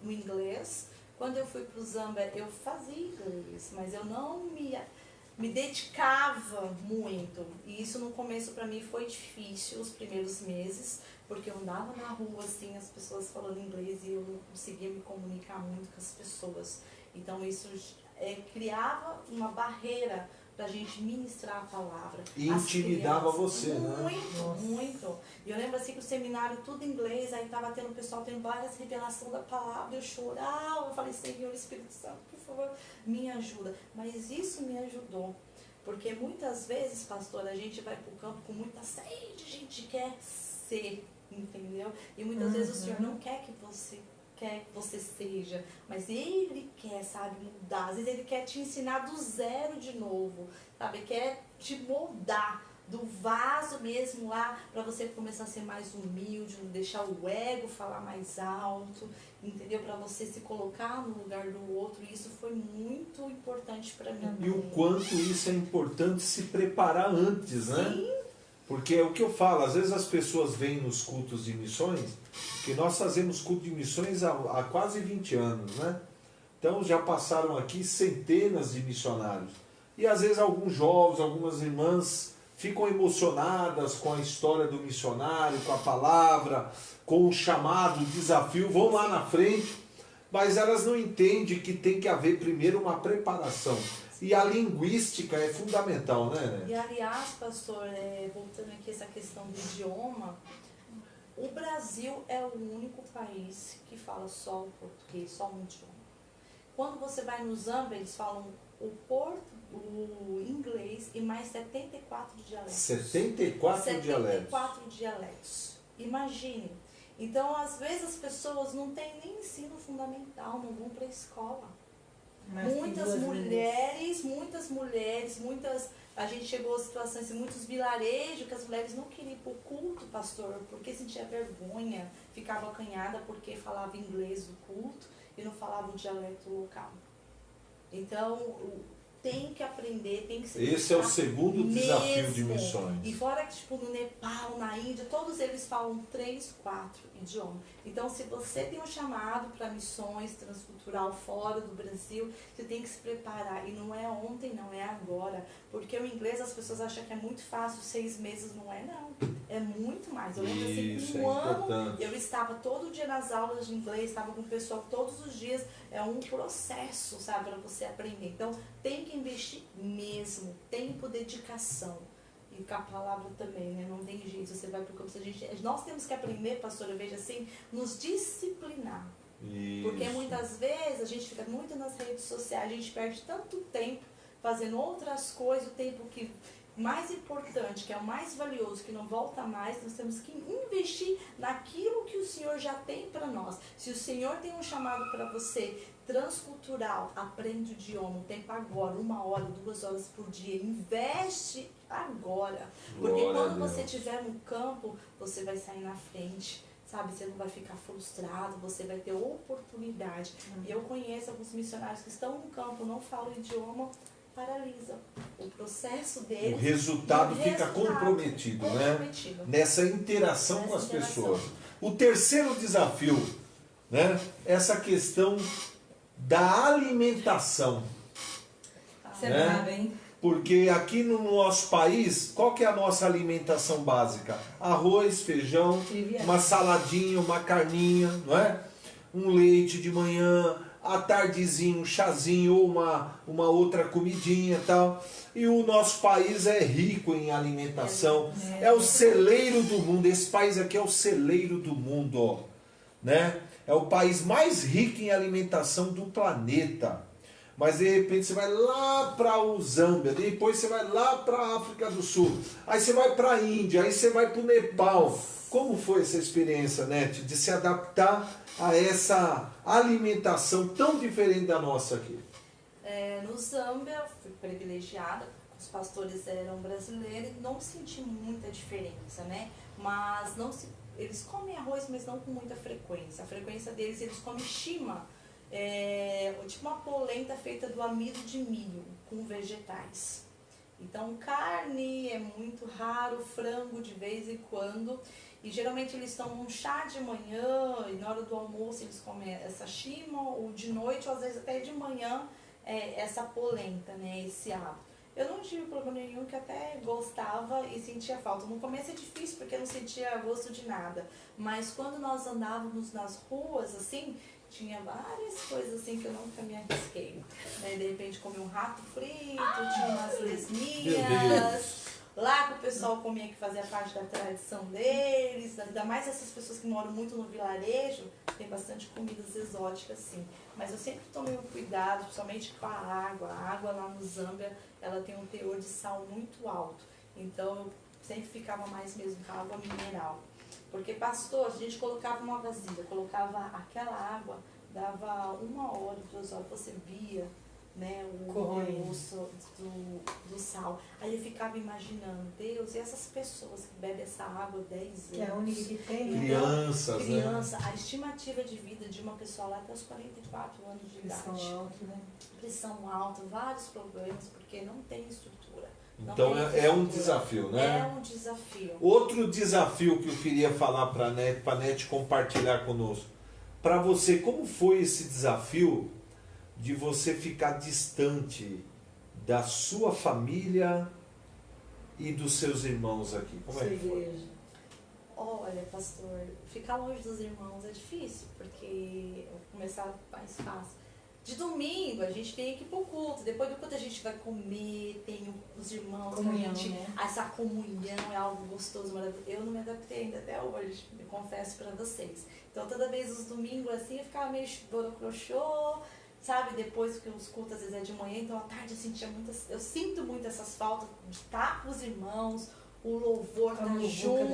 o inglês. Quando eu fui para o Zâmbia, eu fazia inglês, mas eu não me dedicava muito. E isso no começo para mim foi difícil, os primeiros meses, porque eu andava na rua assim, as pessoas falando inglês e eu não conseguia me comunicar muito com as pessoas. Então isso criava uma barreira para a gente ministrar a palavra. E intimidava você, né? Muito, muito. E eu lembro assim que o seminário tudo em inglês, aí tava tendo o pessoal tendo várias revelações da palavra, eu chorava, eu falei, Senhor Espírito Santo, por favor, me ajuda. Mas isso me ajudou. Porque muitas vezes, pastor, a gente vai para o campo com muita sede, a gente quer ser, entendeu? E muitas vezes o Senhor não quer que você seja, mas Ele quer, sabe, mudar. Às vezes Ele quer te ensinar do zero de novo, sabe? Quer te moldar do vaso mesmo lá, para você começar a ser mais humilde, não deixar o ego falar mais alto, entendeu? Para você se colocar no lugar do outro. Isso foi muito importante para mim. E o quanto isso é importante se preparar antes, né? Sim. Porque é o que eu falo, às vezes as pessoas vêm nos cultos de missões, que nós fazemos culto de missões há quase 20 anos, né? Então já passaram aqui centenas de missionários. E às vezes alguns jovens, algumas irmãs ficam emocionadas com a história do missionário, com a palavra, com o chamado, o desafio, vão lá na frente, mas elas não entendem que tem que haver primeiro uma preparação. E a linguística é fundamental, né? E aliás, pastor, voltando aqui a essa questão do idioma, o Brasil é o único país que fala só o português, só um idioma. Quando você vai no Zâmbia, eles falam o inglês e mais 74 dialetos. 74 dialetos. 74 dialetos. Imagine. Então, às vezes as pessoas não têm nem ensino fundamental, não vão para a escola. Muitas mulheres, a gente chegou a situações em muitos vilarejos que as mulheres não queriam ir para o culto, pastor, porque sentia vergonha, ficava acanhada porque falava inglês do culto e não falava o dialeto local. Então, tem que aprender, tem que se Esse é o segundo desafio mesmo. de missões. E fora que, tipo, no Nepal, na Índia, todos eles falam 3, 4 idiomas. Então, se você tem um chamado para missões transcultural fora do Brasil, você tem que se preparar. E não é ontem, não, é agora. Porque o inglês, as pessoas acham que é muito fácil, 6 meses, não é não. É muito mais. Eu lembro assim, Isso, um ano, importante. eu estava todo dia nas aulas de inglês, estava com o pessoal todos os dias. É um processo, sabe, para você aprender. Então, tem que investir mesmo. Tempo, dedicação. E com a palavra também, né? Não tem jeito. Você vai para o campo. Nós temos que aprender, pastor, eu vejo assim, nos disciplinar. Isso. Porque muitas vezes a gente fica muito nas redes sociais, a gente perde tanto tempo fazendo outras coisas, o tempo que mais importante, que é o mais valioso, que não volta mais, nós temos que investir naquilo que o Senhor já tem para nós. Se o Senhor tem um chamado para você transcultural, aprende o idioma, o tempo agora, 1 hora, 2 horas por dia, investe agora. Porque Glória quando a Deus. você estiver no campo, você vai sair na frente. Sabe, você não vai ficar frustrado, você vai ter oportunidade. E eu conheço alguns missionários que estão no campo, não falam o idioma, paralisa o processo deles. O resultado fica comprometido, né? Nessa interação com as pessoas. O terceiro desafio, né? Essa questão da alimentação. Você né? sabe, hein? Porque aqui no nosso país, qual que é a nossa alimentação básica? Arroz, feijão, uma saladinha, uma carninha, não é? Um leite de manhã, à tardezinho, um chazinho ou uma outra comidinha e tal. E o nosso país é rico em alimentação. É o celeiro do mundo. Esse país aqui é o celeiro do mundo, ó, né? É o país mais rico em alimentação do planeta. mas de repente você vai lá para o Zâmbia, depois você vai lá para a África do Sul, aí você vai para a Índia, aí você vai para o Nepal. Como foi essa experiência, Nete, de se adaptar a essa alimentação tão diferente da nossa aqui? No Zâmbia, eu fui privilegiada, os pastores eram brasileiros e não senti muita diferença, né? Mas eles comem arroz, mas não com muita frequência. A frequência deles, eles comem shima, tipo uma polenta feita do amido de milho, com vegetais. Então, carne é muito raro, frango de vez em quando. E geralmente eles tomam um chá de manhã e na hora do almoço eles comem essa shima, ou de noite, ou às vezes até de manhã, essa polenta, né, esse hábito. Eu não tive problema nenhum, que até gostava e sentia falta. No começo é difícil porque eu não sentia gosto de nada. Mas quando nós andávamos nas ruas, assim, tinha várias coisas assim que eu nunca me arrisquei. Né? De repente comer um rato frito, tinha umas lesminhas. Lá que o pessoal comia, que fazia parte da tradição deles, ainda mais essas pessoas que moram muito no vilarejo, tem bastante comidas exóticas, sim. Mas eu sempre tomei um cuidado, principalmente com a água. A água lá no Zâmbia, ela tem um teor de sal muito alto. Então eu sempre ficava mais mesmo com água mineral. Porque, pastor, a gente colocava uma vasilha, colocava aquela água, dava 1 hora, 2 horas, você via, né, o gosto do sal. Aí eu ficava imaginando, Deus, e essas pessoas que bebem essa água 10 anos? Que é a única que tem. Crianças, Criança, né? A estimativa de vida de uma pessoa lá até os 44 anos de idade. Pressão alta, né? Pressão alta, vários problemas, porque não tem estrutura. Então é um desafio, né? É um desafio. Outro desafio que eu queria falar para a Nete compartilhar conosco. Para você, como foi esse desafio de você ficar distante da sua família e dos seus irmãos aqui? Como é que foi? Olha, pastor, ficar longe dos irmãos é difícil, porque eu vou começar mais fácil. De domingo a gente tem que ir pro culto, depois do culto a gente vai comer, tem os irmãos, comunhão, gente, né? Essa comunhão é algo gostoso, maravilhoso. Eu não me adaptei ainda até hoje, eu confesso para vocês. Então toda vez os domingos assim eu ficava meio borocochô, sabe? Depois que os cultos às vezes é de manhã, então à tarde eu sinto muito essas faltas de estar com os irmãos, o louvor tá junto,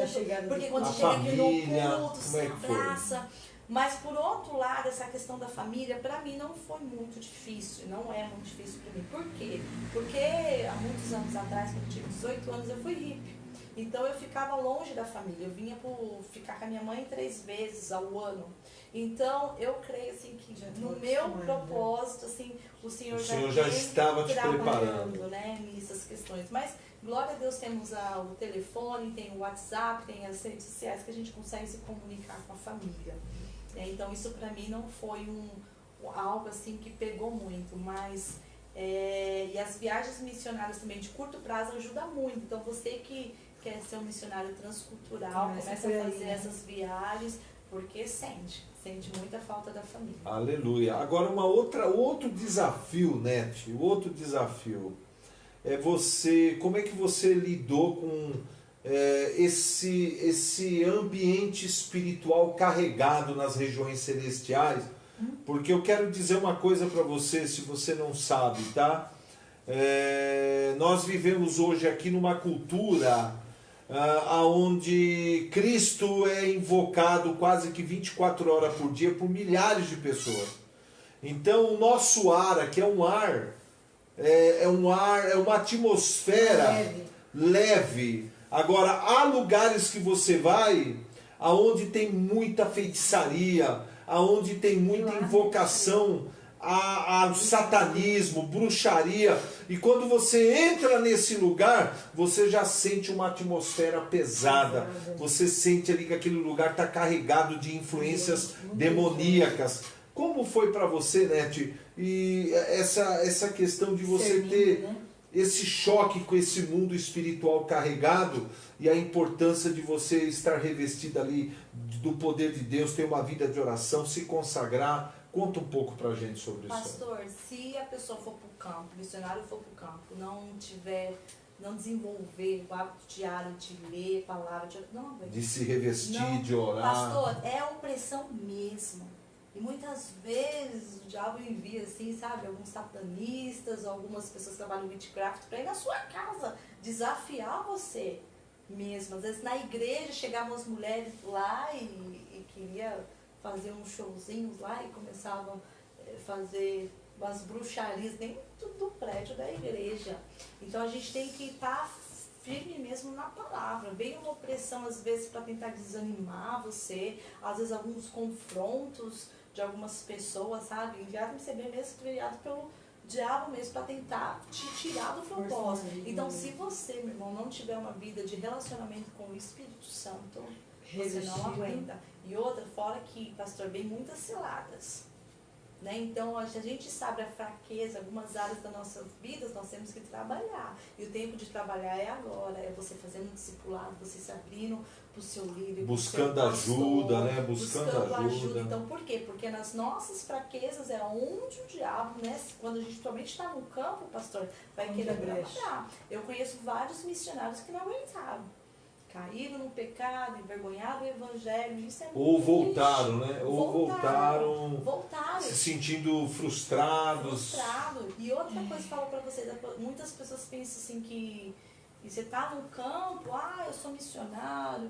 porque quando chega aqui no culto, se abraça. Mas por outro lado, essa questão da família, para mim não foi muito difícil, não é muito difícil para mim. Por quê? Porque há muitos anos atrás, quando eu tive 18 anos, eu fui hippie. Então eu ficava longe da família, eu vinha por ficar com a minha mãe 3 vezes ao ano. Então eu creio assim que no meu propósito, assim, o Senhor já estava te preparando, né, nessas questões. Mas glória a Deus, temos o telefone, tem o WhatsApp, tem as redes sociais que a gente consegue se comunicar com a família. Então isso para mim não foi algo assim que pegou muito, mas e as viagens missionárias também de curto prazo ajudam muito. Então você que quer ser um missionário transcultural, começa a fazer essas viagens, porque sente muita falta da família. Aleluia. Agora outro desafio, Nete, outro desafio é como é que você lidou com esse ambiente espiritual carregado nas regiões celestiais? Porque eu quero dizer uma coisa para você, se você não sabe, tá? Nós vivemos hoje aqui numa cultura onde Cristo é invocado quase que 24 horas por dia por milhares de pessoas. Então o nosso ar aqui é uma atmosfera leve. Agora, há lugares que você vai aonde tem muita feitiçaria, aonde tem muita invocação a satanismo, bruxaria. E quando você entra nesse lugar, você já sente uma atmosfera pesada. Você sente ali que aquele lugar está carregado de influências demoníacas. Como foi para você, Nete, e essa questão de você ter esse choque com esse mundo espiritual carregado e a importância de você estar revestido ali do poder de Deus, ter uma vida de oração, se consagrar? Conta um pouco pra gente sobre isso. Pastor, se a pessoa for pro campo, o missionário for pro campo, não desenvolver o hábito diário de ler palavra, de se revestir, de orar. Pastor, é opressão mesmo. E muitas vezes o diabo envia, assim, sabe, alguns satanistas, algumas pessoas que trabalham em witchcraft para ir na sua casa desafiar você mesmo. Às vezes na igreja chegavam as mulheres lá e queria fazer uns showzinhos lá e começavam a fazer umas bruxarias dentro do prédio da igreja. Então a gente tem que estar firme mesmo na palavra. Vem uma opressão às vezes para tentar desanimar você, às vezes alguns confrontos de algumas pessoas, sabe? Enviado em CB mesmo, criado pelo diabo mesmo para tentar te tirar do propósito. Então se você, meu irmão, não tiver uma vida de relacionamento com o Espírito Santo, você não aguenta. E outra, fora que, pastor, vem muitas ciladas. Né? Então, se a gente sabe a fraqueza, algumas áreas das nossas vidas, nós temos que trabalhar. E o tempo de trabalhar é agora, é você fazendo um discipulado, você se abrindo para o seu líder, buscando ajuda, né? Buscando ajuda. Então, por quê? Porque nas nossas fraquezas é onde o diabo, né? Quando a gente somente está no campo, pastor, vai querer trabalhar. Eu conheço vários missionários que não aguentaram. Caíram no pecado, envergonharam o evangelho, isso é muito Ou voltaram, triste. né? Ou voltaram se se sentindo frustrados. E outra coisa que eu falo para vocês, muitas pessoas pensam assim que você está no campo, eu sou missionário,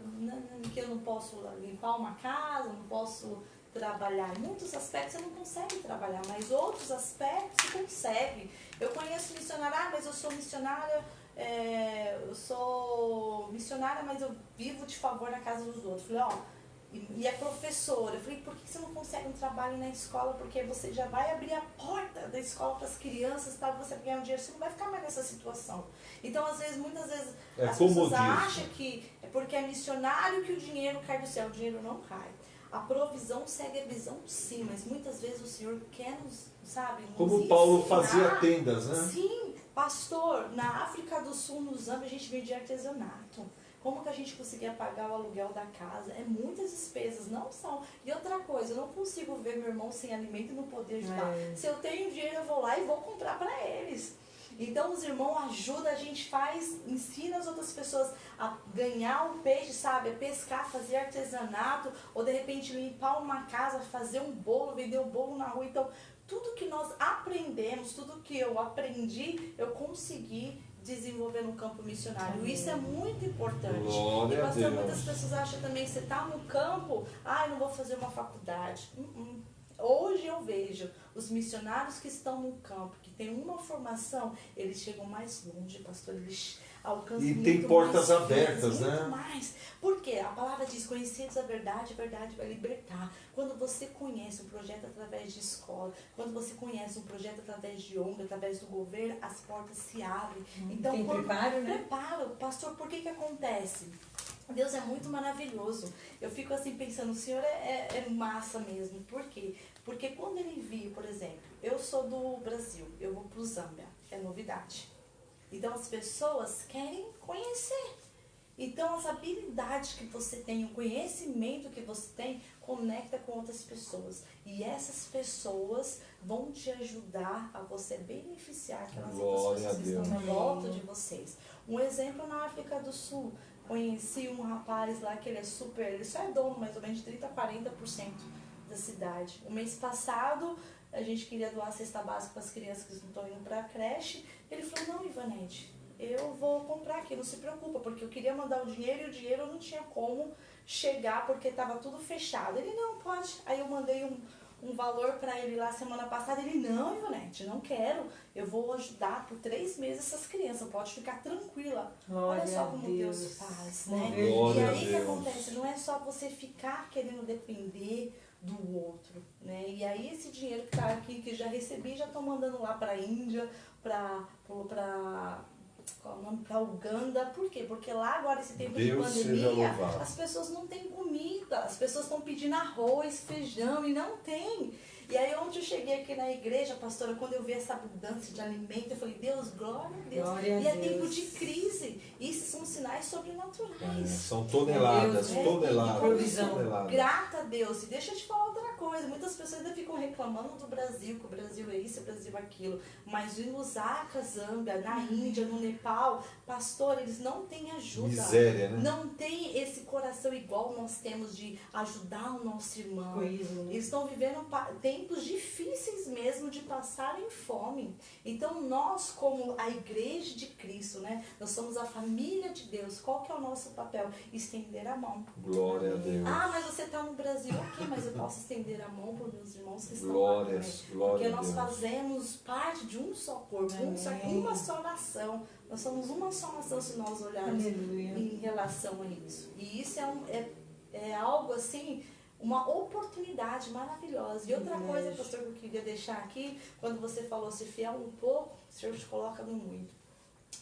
que eu não posso limpar uma casa, não posso trabalhar. Em muitos aspectos você não consegue trabalhar, mas outros aspectos você consegue. Eu conheço missionária, mas eu sou missionária, eu sou missionária, mas eu vivo de favor na casa dos outros. Falei, e é professora. Eu falei, por que você não consegue um trabalho na escola? Porque você já vai abrir a porta da escola para as crianças, tá? Você vai ganhar um dinheiro, você não vai ficar mais nessa situação. Então, muitas vezes, as pessoas acham que é porque é missionário que o dinheiro cai do céu. O dinheiro não cai. A provisão segue a visão, sim, mas muitas vezes o Senhor quer nos, como Paulo fazia tendas, né? Sim, pastor, na África do Sul, no Zâmbia, a gente vendia artesanato. Como que a gente conseguia pagar o aluguel da casa? É muitas despesas, não são. E outra coisa, eu não consigo ver meu irmão sem alimento e não poder ajudar. Se eu tenho dinheiro, eu vou lá e vou comprar para eles. Então os irmãos ajudam, a gente ensina as outras pessoas a ganhar um peixe, a pescar, fazer artesanato, ou de repente limpar uma casa, fazer um bolo, vender um bolo na rua. Então tudo que nós aprendemos, tudo que eu aprendi, eu consegui desenvolver no campo missionário. Isso é muito importante. Glória e pastor, a Deus. Muitas pessoas acham também que você está no campo, eu não vou fazer uma faculdade. Hoje eu vejo os missionários que estão no campo, que têm uma formação, eles chegam mais longe, pastor, eles alcançam e muito tem portas mais abertas, muito né? mais. Por quê? A palavra diz, conhecedos a verdade vai libertar. Quando você conhece um projeto através de escola, quando você conhece um projeto através de ONG, através do governo, as portas se abrem. Então, tem preparo, né? Preparo. Pastor, por que acontece? Deus é muito maravilhoso. Eu fico assim pensando, o Senhor é massa mesmo. Por quê? Porque quando Ele envia, por exemplo, eu sou do Brasil, eu vou para o Zâmbia, é novidade. Então as pessoas querem conhecer. Então as habilidades que você tem, o conhecimento que você tem, conecta com outras pessoas. E essas pessoas vão te ajudar a você beneficiar aquelas outras pessoas que estão em volta de vocês. Um exemplo na África do Sul. Conheci um rapaz lá que ele só é dono mais ou menos de 30% a 40% da cidade. O mês passado, a gente queria doar cesta básica para as crianças que não estão indo para a creche. Ele falou, não, Ivanete, eu vou comprar aqui, não se preocupa, porque eu queria mandar o dinheiro e o dinheiro não tinha como chegar porque estava tudo fechado. Ele, não, pode. Aí eu mandei um valor para ele lá semana passada. Ele, não, Ivanete, não quero. Eu vou ajudar por 3 meses essas crianças, pode ficar tranquila. Glória Olha só como Deus faz, né? E aí o que acontece? Não é só você ficar querendo depender do outro, né? E aí esse dinheiro que tá aqui, que já recebi, já estão mandando lá para a Índia, para Uganda. Por quê? Porque lá agora, esse tempo de pandemia, as pessoas não têm comida, as pessoas estão pedindo arroz, feijão e não tem. E aí onde eu cheguei aqui na igreja, pastora, quando eu vi essa abundância de alimento, eu falei, Deus, glória a Deus. Glória e a é tempo Deus. de crise. Isso são sinais sobrenaturais. São toneladas, Deus, toneladas, provisão. toneladas. Grata a Deus. E deixa eu te falar outra coisa. coisa, muitas pessoas ainda ficam reclamando do Brasil, que o Brasil é isso, o Brasil é aquilo. Mas em Lusaka, Zâmbia, na Índia, no Nepal, pastor, eles não têm ajuda. Miséria, né? Não tem esse coração igual nós temos de ajudar o nosso irmão. Eles estão vivendo tempos difíceis mesmo de passarem fome. Então nós, como a igreja de Cristo, né? Nós somos a família de Deus. Qual que é o nosso papel? Estender a mão. Glória a Deus. Ah, mas você está no Brasil, ok, mas eu posso estender a mão para os meus irmãos que estão Glórias, lá. glória Porque a nós Deus. fazemos parte de um só corpo, uma só nação. Nós somos uma só nação se nós olharmos em relação a isso. E isso é algo assim, uma oportunidade maravilhosa. E outra coisa, pastor, que eu queria deixar aqui, quando você falou se fiel um pouco, o Senhor te coloca no muito.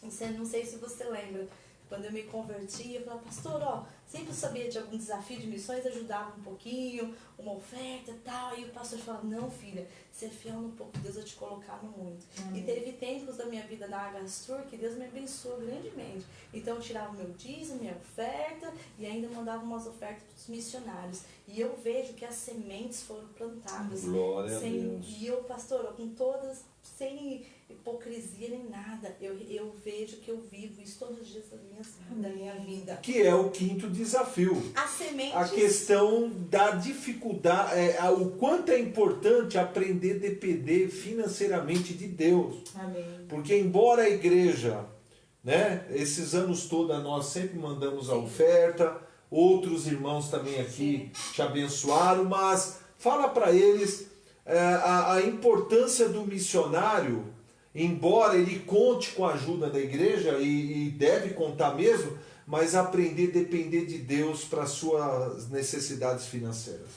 Não sei se você lembra, quando eu me converti, eu falava, pastor, sempre sabia de algum desafio de missões, ajudava um pouquinho, uma oferta e tal. Aí o pastor falava, não, filha, ser fiel no pouco, Deus vai te colocar no muito. E teve tempos da minha vida na Agastur que Deus me abençoou grandemente. Então eu tirava o meu dízimo, minha oferta, e ainda mandava umas ofertas para os missionários. E eu vejo que as sementes foram plantadas. Glória a Deus. E eu, pastor, com todas, sem hipocrisia nem nada, eu vejo que eu vivo isso todos os dias da minha vida. Que é o quinto desafio. As sementes... A questão da dificuldade, o quanto é importante aprender a depender financeiramente de Deus. Amém. Porque embora a igreja, né, esses anos todos nós sempre mandamos a oferta, outros irmãos também aqui te abençoaram, mas fala para eles a importância do missionário, embora ele conte com a ajuda da igreja, e deve contar mesmo, mas aprender a depender de Deus para suas necessidades financeiras.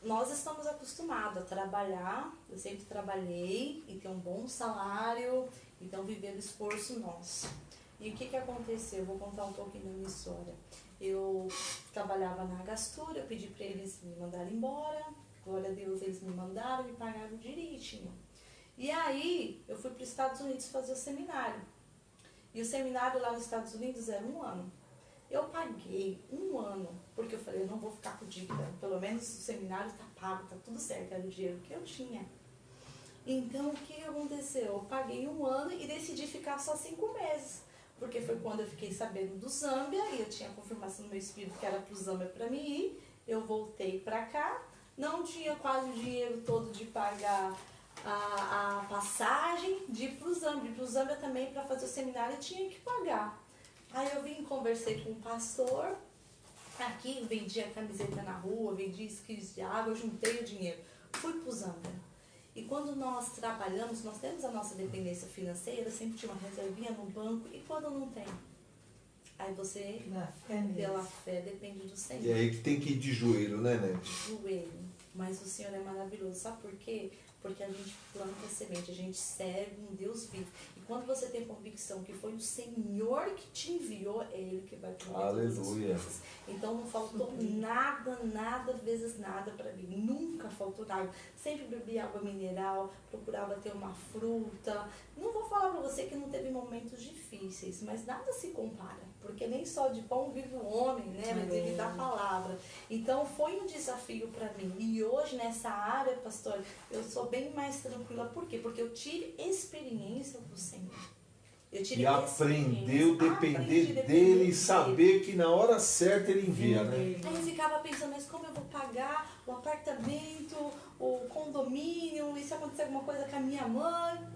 Nós estamos acostumados a trabalhar, eu sempre trabalhei e ter um bom salário, então viver o esforço nosso. E o que aconteceu? Eu vou contar um pouquinho da minha história. Eu trabalhava na Agastur, eu pedi para eles me mandarem embora, glória a Deus, eles me mandaram e me pagaram direitinho. E aí eu fui para os Estados Unidos fazer o seminário. E o seminário lá nos Estados Unidos era 1 ano. Eu paguei 1 ano, porque eu falei, eu não vou ficar com dívida. Pelo menos o seminário está pago, está tudo certo, era o dinheiro que eu tinha. Então, o que aconteceu? Eu paguei 1 ano e decidi ficar só 5 meses. Porque foi quando eu fiquei sabendo do Zâmbia, e eu tinha confirmação no meu espírito que era para o Zâmbia para mim ir. Eu voltei para cá, não tinha quase o dinheiro todo de pagar a passagem de ir para o Zâmbia. Para o Zâmbia também, para fazer o seminário, eu tinha que pagar. Aí eu vim, conversei com o pastor, aqui vendia camiseta na rua, vendia esquis de água, eu juntei o dinheiro, fui para o Zâmbia. E quando nós trabalhamos, nós temos a nossa dependência financeira, sempre tinha uma reservinha no banco, e quando não tem? Aí você, pela fé, depende do Senhor. E aí que tem que ir de joelho, né, Nete? Joelho. Mas o Senhor é maravilhoso. Sabe por quê? Porque a gente planta semente, a gente serve um Deus vivo. E quando você tem convicção que foi o Senhor que te enviou, é Ele que vai prover todas as coisas. Então não faltou nada, vezes nada para mim. Nunca faltou nada. Sempre bebi água mineral, procurava ter uma fruta. Não vou falar para você que não teve momentos difíceis, mas nada se compara. Porque nem só de pão vive o homem, né? Mas ele dá a palavra. Então foi um desafio para mim. E hoje nessa área, pastor, eu sou bem mais tranquila. Por quê? Porque eu tive experiência do Senhor. E aprendeu a depender dele e saber que na hora certa ele envia, né? Aí eu ficava pensando, mas como eu vou pagar o apartamento, o condomínio, e se acontecer alguma coisa com a minha mãe?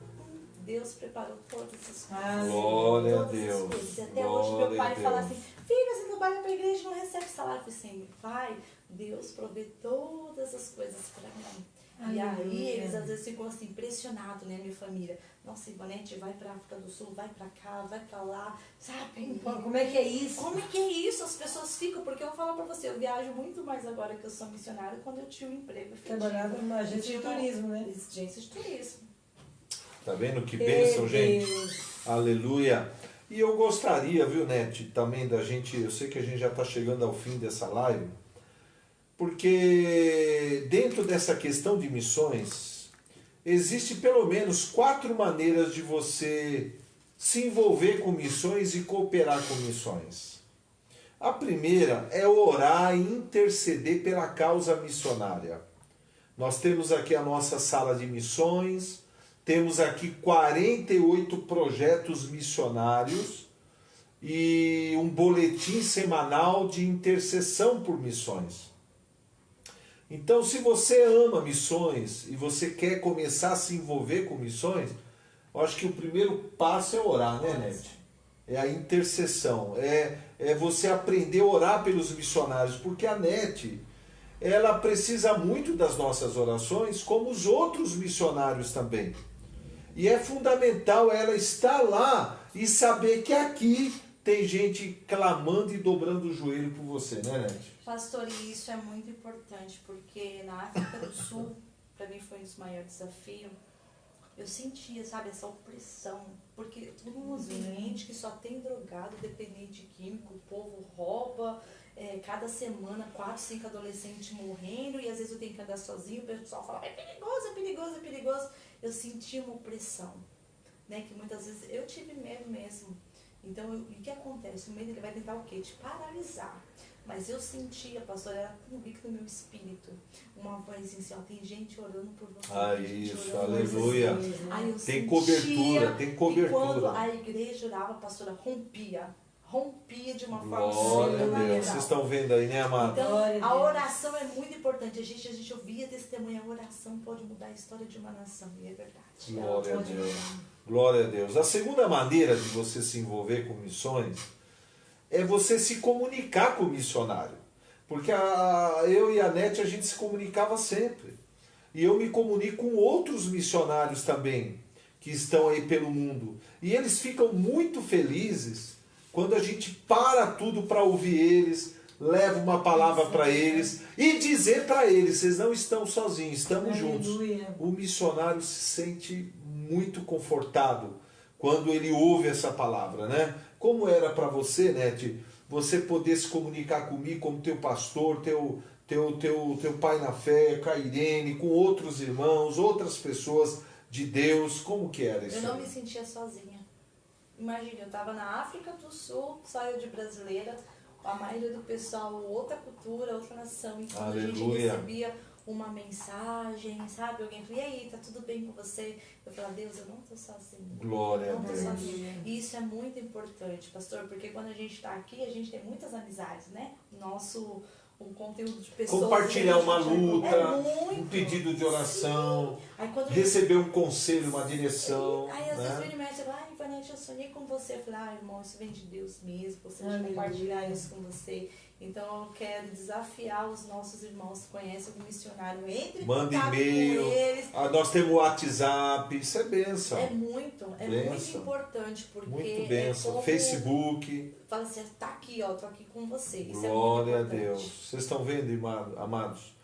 Deus preparou todas essas coisas. Glória a Deus. Coisas. E até hoje meu pai fala assim, filha, você trabalha para a igreja e não recebe salário. Eu falei assim, pai, Deus provê todas as coisas para mim. E aí eles às vezes ficam assim, impressionados, né, minha família. Nossa, Ivonete, vai pra África do Sul, vai pra cá, vai pra lá, sabe? Como é que é isso? Como é que é isso? As pessoas ficam, porque eu vou falar pra você, eu viajo muito mais agora que eu sou missionária, quando eu tinha um emprego. Trabalhava numa agência de turismo, né? Agência de turismo. Tá vendo que bênção, gente? Aleluia. E eu gostaria, viu, Nete, também da gente, eu sei que a gente já está chegando ao fim dessa live, porque dentro dessa questão de missões, existe pelo menos 4 maneiras de você se envolver com missões e cooperar com missões. A primeira é orar e interceder pela causa missionária. Nós temos aqui a nossa sala de missões, temos aqui 48 projetos missionários e um boletim semanal de intercessão por missões. Então, se você ama missões e você quer começar a se envolver com missões, eu acho que o primeiro passo é orar, né, Nete? É a intercessão, é você aprender a orar pelos missionários, porque a Nete, ela precisa muito das nossas orações, como os outros missionários também. E é fundamental ela estar lá e saber que aqui tem gente clamando e dobrando o joelho por você, né, Nete? Pastor, e isso é muito importante, porque na África do Sul, para mim foi um dos maiores desafios, eu sentia, sabe, essa opressão, porque todo um ambiente que só tem drogado, dependente de químico, o povo rouba, cada semana 4, 5 adolescentes morrendo, e às vezes eu tenho que andar sozinho, o pessoal fala, é perigoso, é perigoso, é perigoso. Eu sentia uma opressão, né, que muitas vezes eu tive medo mesmo. Então, o que acontece? O medo ele vai tentar o quê? Te paralisar. Mas eu sentia, pastor, era convicto no meu espírito, uma vozinha assim, ó, tem gente orando por você. Ah, isso, aleluia. Aí eu tem cobertura, tem cobertura. E quando a igreja orava, a pastora rompia de uma forma Glória a Deus. sobrenatural. Vocês estão vendo aí, né, amado? Então, a oração é muito importante. A gente ouvia testemunha, a oração pode mudar a história de uma nação, e é verdade. Glória a Deus. Glória a Deus. A segunda maneira de você se envolver com missões é você se comunicar com o missionário. Porque eu e a Nete, a gente se comunicava sempre. E eu me comunico com outros missionários também, que estão aí pelo mundo. E eles ficam muito felizes quando a gente para tudo para ouvir eles, leva uma palavra para eles e dizer para eles, vocês não estão sozinhos, estamos juntos. O missionário se sente muito confortado quando ele ouve essa palavra, né? Como era para você, Nete, você poder se comunicar comigo como teu pastor, teu pai na fé, com a Irene, com outros irmãos, outras pessoas de Deus, como que era isso? Eu não me sentia sozinha. Imagina, eu estava na África do Sul, só eu de brasileira, a maioria do pessoal, outra cultura, outra nação. E quando a gente recebia uma mensagem, sabe? Alguém falou, e aí, tá tudo bem com você? Eu falava, Deus, eu não estou sozinha. Glória a Deus. E isso é muito importante, pastor, porque quando a gente está aqui, a gente tem muitas amizades, né? O conteúdo de pessoas... Compartilhar uma luta, um muito. pedido de oração, aí, receber um conselho, uma direção. Aí às vezes né? ele me fala, Vanete, eu sonhei com você. Eu falei, irmão, isso vem de Deus mesmo, você vai compartilhar isso com você. Então eu quero desafiar os nossos irmãos que conhecem algum missionário, entre em Manda contato e-mail. com eles. Nós temos o WhatsApp, isso é bênção. É muito importante, porque muito bênção. como... Facebook. Fala assim, tá aqui, ó, tô aqui com você. Isso Glória é a muito Deus. importante. Vocês estão vendo, amados?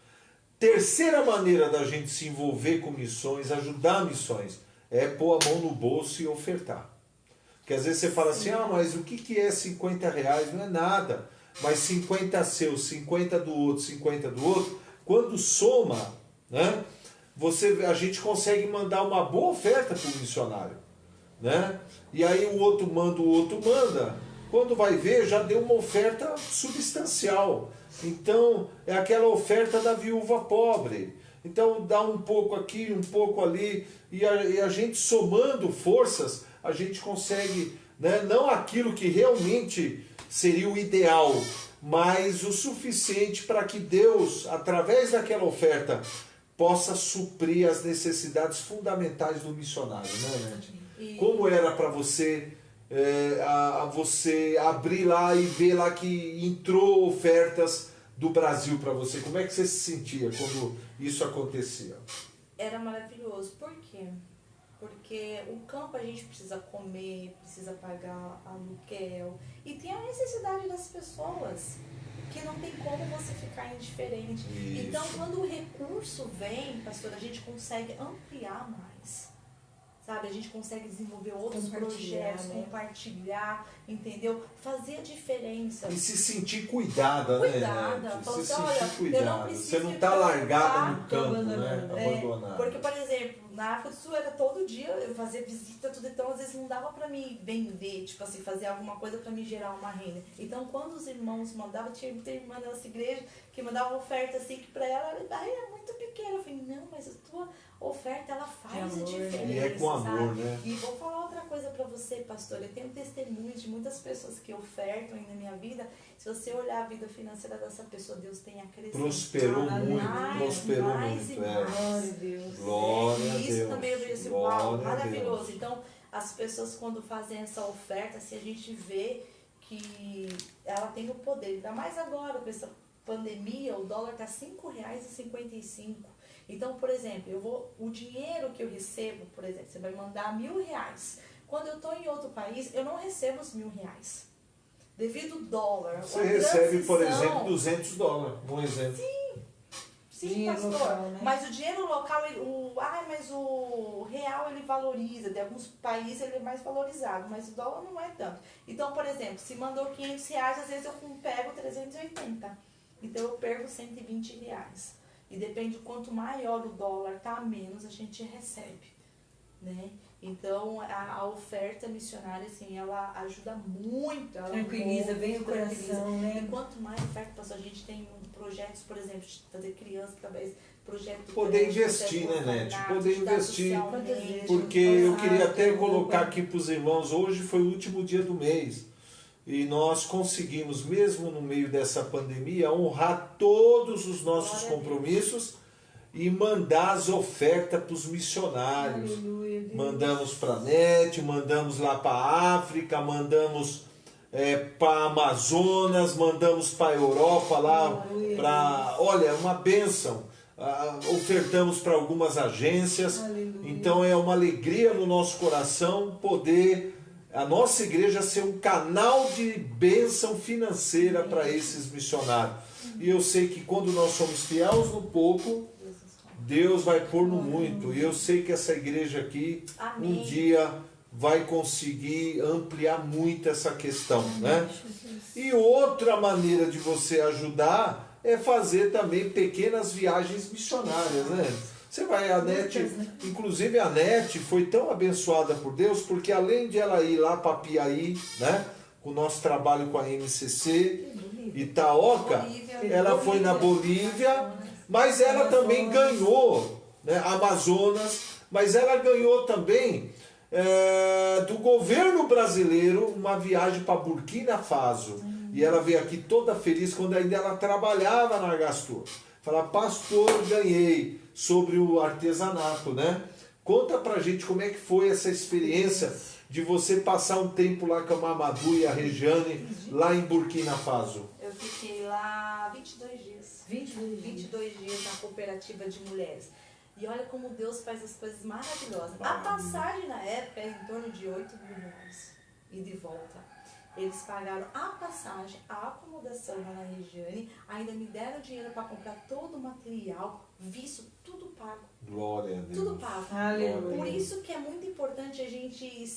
Terceira maneira da gente se envolver com missões, ajudar missões, é pôr a mão no bolso e ofertar. Porque às vezes você fala assim, mas o que é 50 reais? Não é nada. Mas 50 seus, 50 do outro, 50 do outro, quando soma, né, a gente consegue mandar uma boa oferta para o missionário. Né? E aí o outro manda. Quando vai ver, já deu uma oferta substancial. Então, é aquela oferta da viúva pobre. Então, dá um pouco aqui, um pouco ali, e a gente somando forças, a gente consegue, né, não aquilo que realmente seria o ideal, mas o suficiente para que Deus, através daquela oferta, possa suprir as necessidades fundamentais do missionário, né, Nete? Como era para você, você abrir lá e ver lá que entrou ofertas do Brasil para você? Como é que você se sentia quando isso acontecia? Era maravilhoso. Por quê? Porque o campo a gente precisa comer, precisa pagar aluguel. E tem a necessidade das pessoas, que não tem como você ficar indiferente. Isso. Então, quando o recurso vem, pastor, a gente consegue ampliar mais. Sabe? A gente consegue desenvolver outros projetos, né? compartilhar, entendeu? Fazer a diferença. E se sentir cuidada, né? Fala Se assim, olha, sentir cuidada. eu não preciso Você não está largada no campo, abandonada. né? Abandonada. Porque, por exemplo, na África do Sul era todo dia, eu fazia visita, tudo, então às vezes não dava pra mim vender, tipo assim, fazer alguma coisa pra me gerar uma renda. Então quando os irmãos mandavam, tinha muita irmã da nossa igreja que mandava oferta assim, que pra ela era muito pequena. Eu falei, não, mas a tua oferta, ela faz a diferença. E é com amor, sabe? né? E vou falar outra coisa pra você, pastor, eu tenho testemunhos de muitas pessoas que ofertam aí na minha vida. Se você olhar a vida financeira dessa pessoa, Deus tem acrescentado. Prosperou muito, mais, prosperou mais muito. e mais. Glória a Deus. Glória a E isso Deus. também eu vejo assim, Glória uau, a Deus. maravilhoso. Então, as pessoas quando fazem essa oferta, assim, a gente vê que ela tem o poder. Ainda mais agora, com essa pandemia, o dólar está R$ 5,55. Então, por exemplo, o dinheiro que eu recebo, por exemplo, você vai mandar R$ 1.000. Quando eu estou em outro país, eu não recebo os R$ 1.000. Devido ao dólar. Você recebe, por exemplo, $200, um exemplo. Sim, Dinheiro pastor. local, né? Mas o dinheiro local, mas o real ele valoriza. De alguns países ele é mais valorizado, mas o dólar não é tanto. Então, por exemplo, se mandou R$ 500, às vezes eu pego 380. Então eu perco R$ 120. E depende de quanto maior o dólar tá, menos a gente recebe, né? Então a oferta missionária, assim, ela ajuda muito. Ela Tranquiliza bem o coração, né? E quanto mais oferta, pastor, a gente tem projetos, por exemplo, de fazer criança através projeto. Poder investir, né, Nete? Poder investir. Socialmente, Porque eu queria até tem colocar roupa. aqui para os irmãos, hoje foi o último dia do mês. E nós conseguimos, mesmo no meio dessa pandemia, honrar todos os nossos Glória a compromissos e mandar as ofertas para os missionários. Aleluia, Deus. Mandamos para a NET, mandamos lá para a África, mandamos para Amazonas, mandamos para a Europa lá, para, olha, uma bênção. Ofertamos para algumas agências. Aleluia. Então é uma alegria no nosso coração poder a nossa igreja ser um canal de bênção financeira para esses missionários. E eu sei que quando nós somos fiéis no pouco, Deus vai pôr no muito. E eu sei que essa igreja aqui, Amém. um dia, vai conseguir ampliar muito essa questão, né? E outra maneira de você ajudar é fazer também pequenas viagens missionárias, né? Você vai, a NET, inclusive a NET foi tão abençoada por Deus, porque além de ela ir lá para Piaí, né? Com o nosso trabalho com a MCC, Itaoca, Bolívia. ela foi na Bolívia, mas ela também ganhou, né, Amazonas, mas ela ganhou também do governo brasileiro uma viagem para Burkina Faso. E ela veio aqui toda feliz quando ainda ela trabalhava na Argastur. Fala, pastor, ganhei sobre o artesanato, né? Conta pra gente como é que foi essa experiência de você passar um tempo lá com a Mamadou e a Regiane, lá em Burkina Faso. Eu fiquei lá 22 dias. 22 dias na cooperativa de mulheres. E olha como Deus faz as coisas maravilhosas. A passagem na época era em torno de R$ 8.000. E de volta. Eles pagaram a passagem, a acomodação lá na Regiane, ainda me deram dinheiro para comprar todo o material, visto, tudo pago. Glória a Deus. Tudo pago. Aleluia. Por isso que é muito importante a gente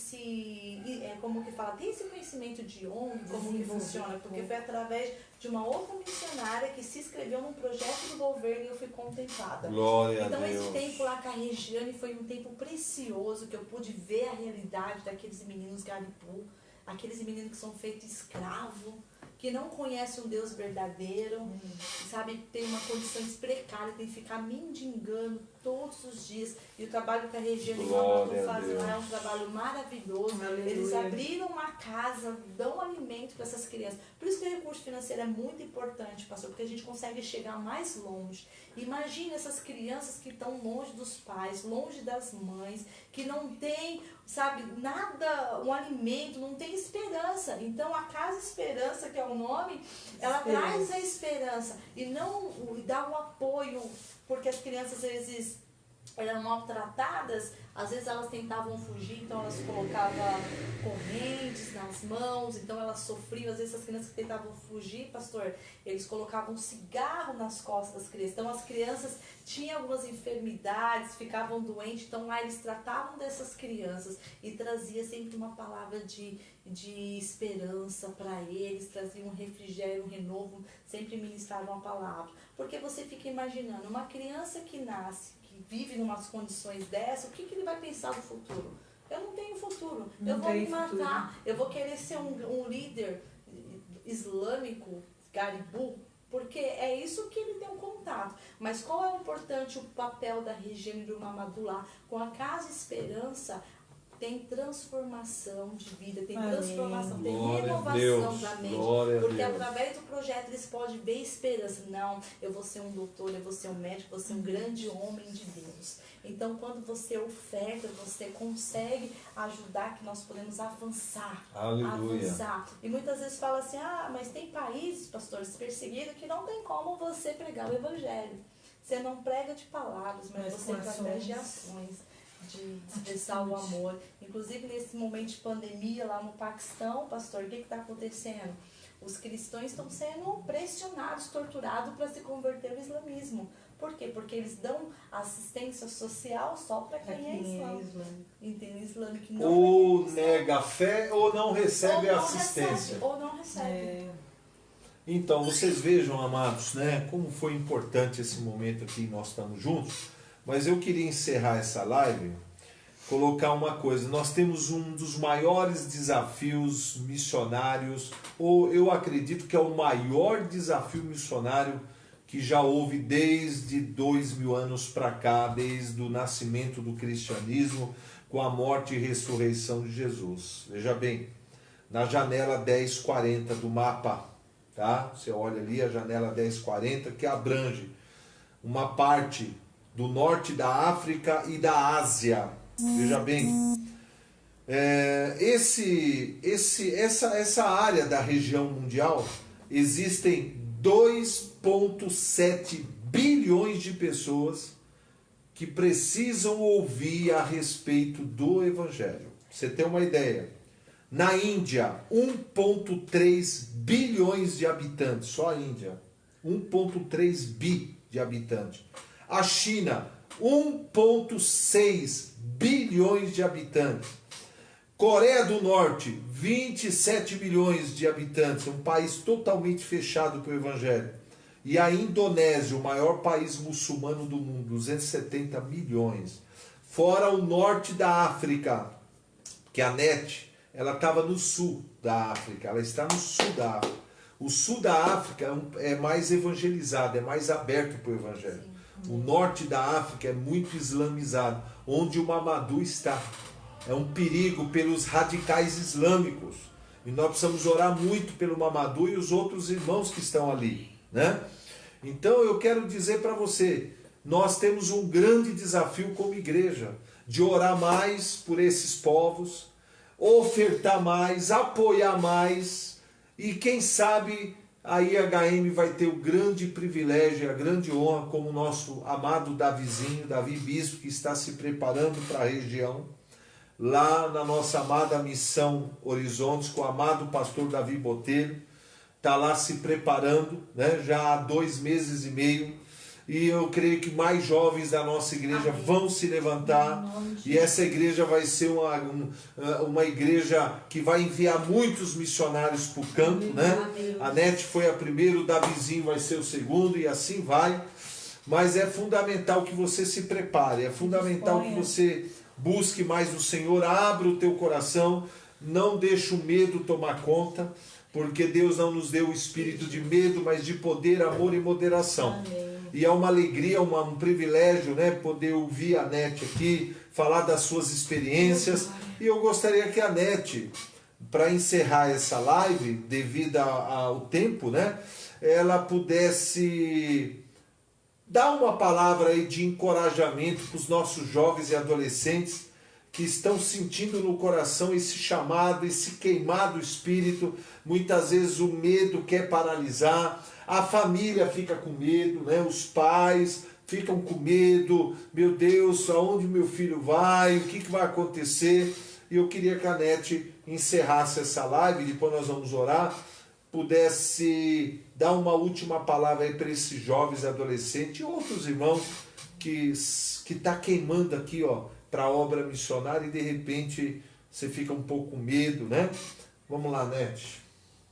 como que fala, ter esse conhecimento de onde, como que funciona, porque foi através de uma outra missionária que se inscreveu num projeto do governo e eu fui contemplada. Glória Então a Deus. esse tempo lá com a Regiane foi um tempo precioso, que eu pude ver a realidade daqueles meninos garipu, aqueles meninos que são feitos escravos, que não conhecem um Deus verdadeiro, sabe, tem uma condições precárias, tem que ficar mendigando todos os dias. E o trabalho que a Regiane mandou fazer lá é um trabalho maravilhoso. Aleluia. Eles abriram uma casa, dão alimento para essas crianças. Por isso que o recurso financeiro é muito importante, pastor, porque a gente consegue chegar mais longe. Imagina essas crianças que estão longe dos pais, longe das mães, que não tem, sabe, nada, um alimento, não tem esperança. Então a Casa Esperança, que é o nome, ela traz a esperança e não dá um apoio, porque as crianças às vezes eram maltratadas, às vezes elas tentavam fugir, então elas colocavam correntes nas mãos, então elas sofriam. Às vezes as crianças que tentavam fugir, pastor, eles colocavam cigarro nas costas das crianças. Então as crianças tinham algumas enfermidades, ficavam doentes, então lá eles tratavam dessas crianças e trazia sempre uma palavra de esperança para eles, traziam um refrigério, um renovo, sempre ministravam a palavra. Porque você fica imaginando, uma criança que nasce, que vive em umas condições dessas, o que ele vai pensar no futuro? Eu não tenho futuro, Não eu vou me tem futuro. matar, eu vou querer ser um líder islâmico, garibu, porque é isso que ele tem um contato. Mas qual é o importante, o papel da região do Mamadulá? Com a Casa Esperança, tem transformação de vida, tem Amém. transformação, tem Glória a renovação Deus, da mente. glória a Porque Deus. através do projeto eles podem ver esperança. Não, eu vou ser um doutor, eu vou ser um médico, eu vou ser um grande homem de Deus. Então, quando você oferta, você consegue ajudar que nós podemos avançar. Aleluia. Avançar. E muitas vezes fala assim, mas tem países, pastores, perseguidos que não tem como você pregar o evangelho. Você não prega de palavras, mas você através de ações, de expressar o amor. Inclusive, nesse momento de pandemia lá no Paquistão, pastor, o que está acontecendo? Os cristãos estão sendo pressionados, torturados para se converter ao islamismo. Por quê? Porque eles dão assistência social só para quem é islâmico. Entende? Islâmico que não Ou nega a fé ou não recebe ou não assistência. recebe, ou não recebe. Então, vocês vejam, amados, né, como foi importante esse momento aqui, nós estamos juntos. Mas eu queria encerrar essa live, colocar uma coisa. Nós temos um dos maiores desafios missionários, ou eu acredito que é o maior desafio missionário que já houve desde 2000 anos para cá, desde o nascimento do cristianismo, com a morte e ressurreição de Jesus. Veja bem, na janela 1040 do mapa, tá? Você olha ali a janela 1040, que abrange uma parte do norte da África e da Ásia. Veja bem, essa área da região mundial, existem 2,7 bilhões de pessoas que precisam ouvir a respeito do Evangelho. Você tem uma ideia? Na Índia, 1,3 bilhões de habitantes, só a Índia, 1,3 bi de habitantes. A China, 1,6 bilhões de habitantes. Coreia do Norte, 27 milhões de habitantes, um país totalmente fechado para o Evangelho. E a Indonésia, o maior país muçulmano do mundo, 270 milhões. Fora o norte da África, que a NET, ela estava no sul da África, ela está no sul da África. O sul da África é mais evangelizado, é mais aberto para o Evangelho. O norte da África é muito islamizado, onde o Mamadou está. É um perigo pelos radicais islâmicos. E nós precisamos orar muito pelo Mamadou e os outros irmãos que estão ali, né? Então eu quero dizer para você, nós temos um grande desafio como igreja, de orar mais por esses povos, ofertar mais, apoiar mais, e quem sabe a IHM vai ter o grande privilégio, a grande honra, como o nosso amado Davizinho, Davi Bispo, que está se preparando para a região, lá na nossa amada Missão Horizontes, com o amado pastor Davi Botelho, está lá se preparando, né, já há 2 meses e meio, e eu creio que mais jovens da nossa igreja vão se levantar, e essa igreja vai ser uma igreja que vai enviar muitos missionários para o campo, né? A NET foi a primeira, o Davizinho vai ser o segundo, e assim vai. Mas é fundamental que você se prepare, é fundamental que você busque mais o Senhor, abra o teu coração, não deixe o medo tomar conta, porque Deus não nos deu o espírito de medo, mas de poder, amor e moderação. Amém. E é uma alegria, um privilégio, né, poder ouvir a NET aqui, falar das suas experiências. E eu gostaria que a NET, para encerrar essa live, devido ao tempo, né, ela pudesse dar uma palavra aí de encorajamento para os nossos jovens e adolescentes que estão sentindo no coração esse chamado, esse queimado espírito. Muitas vezes o medo quer paralisar, a família fica com medo, né? Os pais ficam com medo, meu Deus, aonde meu filho vai, o que vai acontecer? E eu queria que a NET encerrasse essa live, depois nós vamos orar, pudesse dar uma última palavra aí para esses jovens adolescentes e outros irmãos que está queimando aqui, ó, para a obra missionária, e de repente você fica um pouco com medo, né? Vamos lá, NET.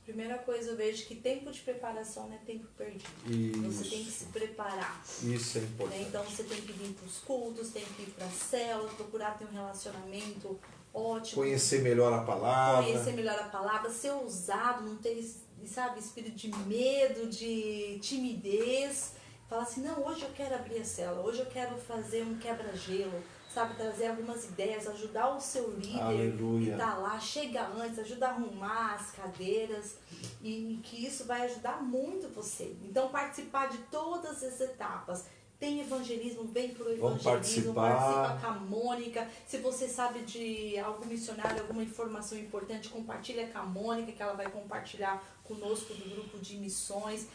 Primeira coisa, eu vejo que tempo de preparação não é tempo perdido. Você tem que se preparar. Isso é importante. Então você tem que vir para os cultos, tem que ir para a célula, procurar ter um relacionamento ótimo. Conhecer melhor a palavra. Conhecer melhor a palavra, ser ousado, não ter, sabe, espírito de medo, de timidez. Falar assim, não, hoje eu quero abrir a célula, hoje eu quero fazer um quebra-gelo, sabe, trazer algumas ideias, ajudar o seu líder. Aleluia. Que está lá, chega antes, ajuda a arrumar as cadeiras, e que isso vai ajudar muito você. Então, participar de todas as etapas. Tem evangelismo, vem pro evangelismo, participa com a Mônica. Se você sabe de algum missionário, alguma informação importante, compartilha com a Mônica, que ela vai compartilhar conosco do grupo de missões.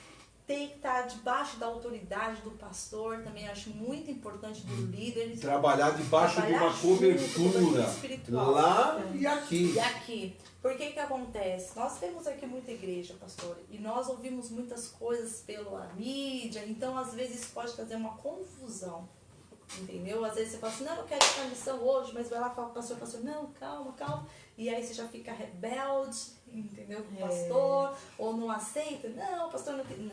Tem que estar debaixo da autoridade do pastor, também acho muito importante, do líder. Trabalhar debaixo de uma cobertura, lá e aqui. E aqui. Por que que acontece? Nós temos aqui muita igreja, pastor, e nós ouvimos muitas coisas pela mídia, então às vezes isso pode trazer uma confusão. Entendeu? Às vezes você fala assim, não, eu quero ir para a missão hoje, mas vai lá e fala para o pastor, não, calma, calma. E aí você já fica rebelde, entendeu? Com o pastor, ou não aceita. Não, o pastor não tem.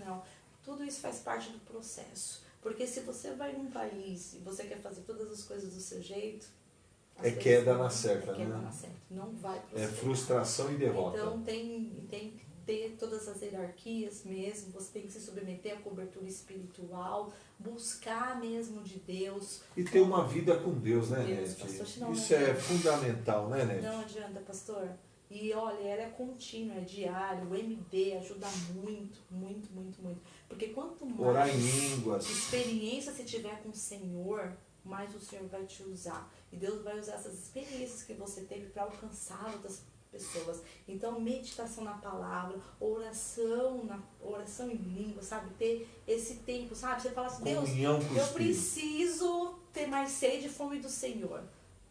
Não. Tudo isso faz parte do processo. Porque se você vai num país e você quer fazer todas as coisas do seu jeito, é queda na certa, é queda né? na certa. Não vai prosperar. É frustração e derrota. Então tem que ter todas as hierarquias mesmo, você tem que se submeter à cobertura espiritual, buscar mesmo de Deus. E ter uma vida com Deus, né, Deus, Nete? pastor, Isso é fundamental, né, Nete? Não adianta, pastor. E olha, ela é contínua, é diário, o MD ajuda muito. Porque quanto mais orar em línguas, experiência você tiver com o Senhor, mais o Senhor vai te usar. E Deus vai usar essas experiências que você teve para alcançar outras pessoas. Então, meditação na palavra, oração em língua, sabe? Ter esse tempo, sabe? Você fala assim, Deus, eu preciso ter mais sede e fome do Senhor.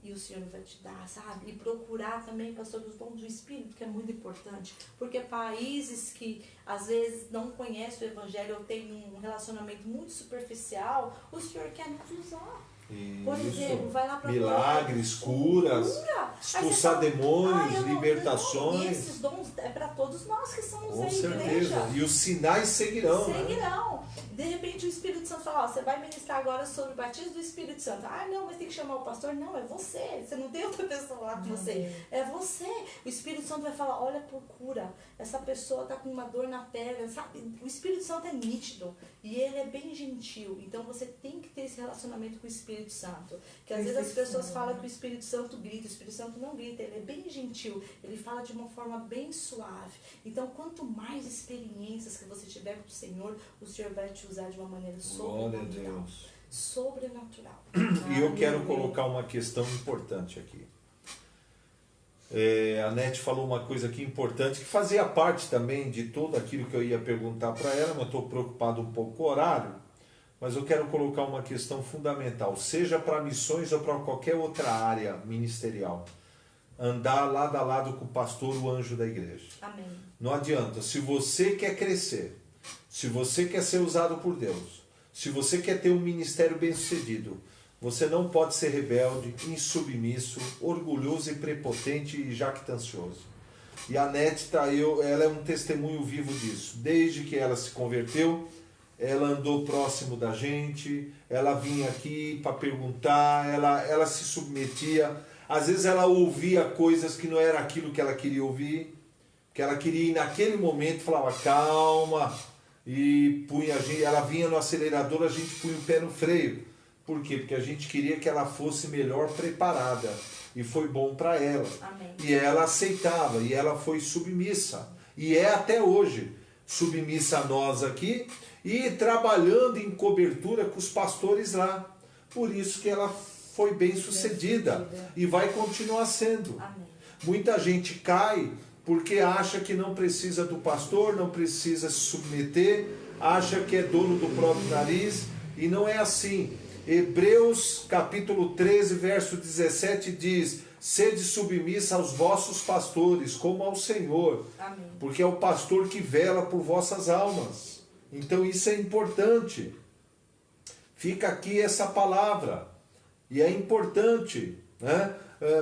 E o Senhor vai te dar, sabe? E procurar também, pastor, os dons do Espírito, que é muito importante. Porque países que às vezes não conhecem o Evangelho ou têm um relacionamento muito superficial, o Senhor quer nos usar. Por exemplo, vai lá para milagres, curas, expulsar demônios, libertações. E esses dons é para todos nós que somos com a certeza. igreja. E os sinais seguirão. Seguirão. De repente o Espírito Santo fala, você vai ministrar agora sobre o batismo do Espírito Santo. Ah, não, mas tem que chamar o pastor. Não, é você. Você não tem outra pessoa lá com você. É você. O Espírito Santo vai falar, olha, procura. Essa pessoa está com uma dor na perna, sabe? O Espírito Santo é nítido. E ele é bem gentil. Então você tem que ter esse relacionamento com o Espírito Santo. Que às vezes as pessoas falam que o Espírito Santo grita. O Espírito Santo não grita. Ele é bem gentil. Ele fala de uma forma bem suave. Então quanto mais experiências que você tiver com o Senhor vai te usar de uma maneira sobrenatural. Sobrenatural. E eu quero colocar uma questão importante aqui. A Nete falou uma coisa aqui importante, que fazia parte também de tudo aquilo que eu ia perguntar para ela, mas estou preocupado um pouco com o horário. Mas eu quero colocar uma questão fundamental, seja para missões ou para qualquer outra área ministerial. Andar lado a lado com o pastor, o anjo da igreja. Amém. Não adianta. Se você quer crescer, se você quer ser usado por Deus, se você quer ter um ministério bem-sucedido, você não pode ser rebelde, insubmisso, orgulhoso e prepotente e jactancioso. E a Nete ela é um testemunho vivo disso. Desde que ela se converteu, ela andou próximo da gente, ela vinha aqui para perguntar, ela se submetia. Às vezes ela ouvia coisas que não era aquilo que ela queria ouvir, que ela queria ir naquele momento, falava calma, e ela vinha no acelerador, a gente punha o pé no freio. Por quê? Porque a gente queria que ela fosse melhor preparada. E foi bom para ela. Amém. E ela aceitava, e ela foi submissa. E é até hoje submissa a nós aqui, e trabalhando em cobertura com os pastores lá. Por isso que ela foi bem sucedida. E vai continuar sendo. Amém. Muita gente cai porque acha que não precisa do pastor, não precisa se submeter, acha que é dono do próprio nariz, e não é assim. Hebreus capítulo 13, verso 17 diz: sede submissa aos vossos pastores, como ao Senhor. Amém. Porque é o pastor que vela por vossas almas. Então isso é importante. Fica aqui essa palavra. E é importante, né?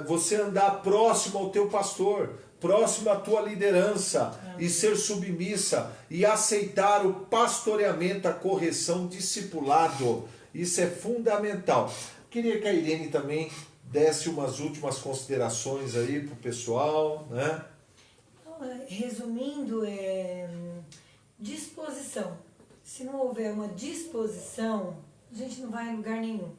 Você andar próximo ao teu pastor. próximo à tua liderança e ser submissa e aceitar o pastoreamento, a correção, discipulado. Isso é fundamental. Queria que a Irene também desse umas últimas considerações aí para o pessoal, né? Resumindo, disposição. Se não houver uma disposição, a gente não vai em lugar nenhum.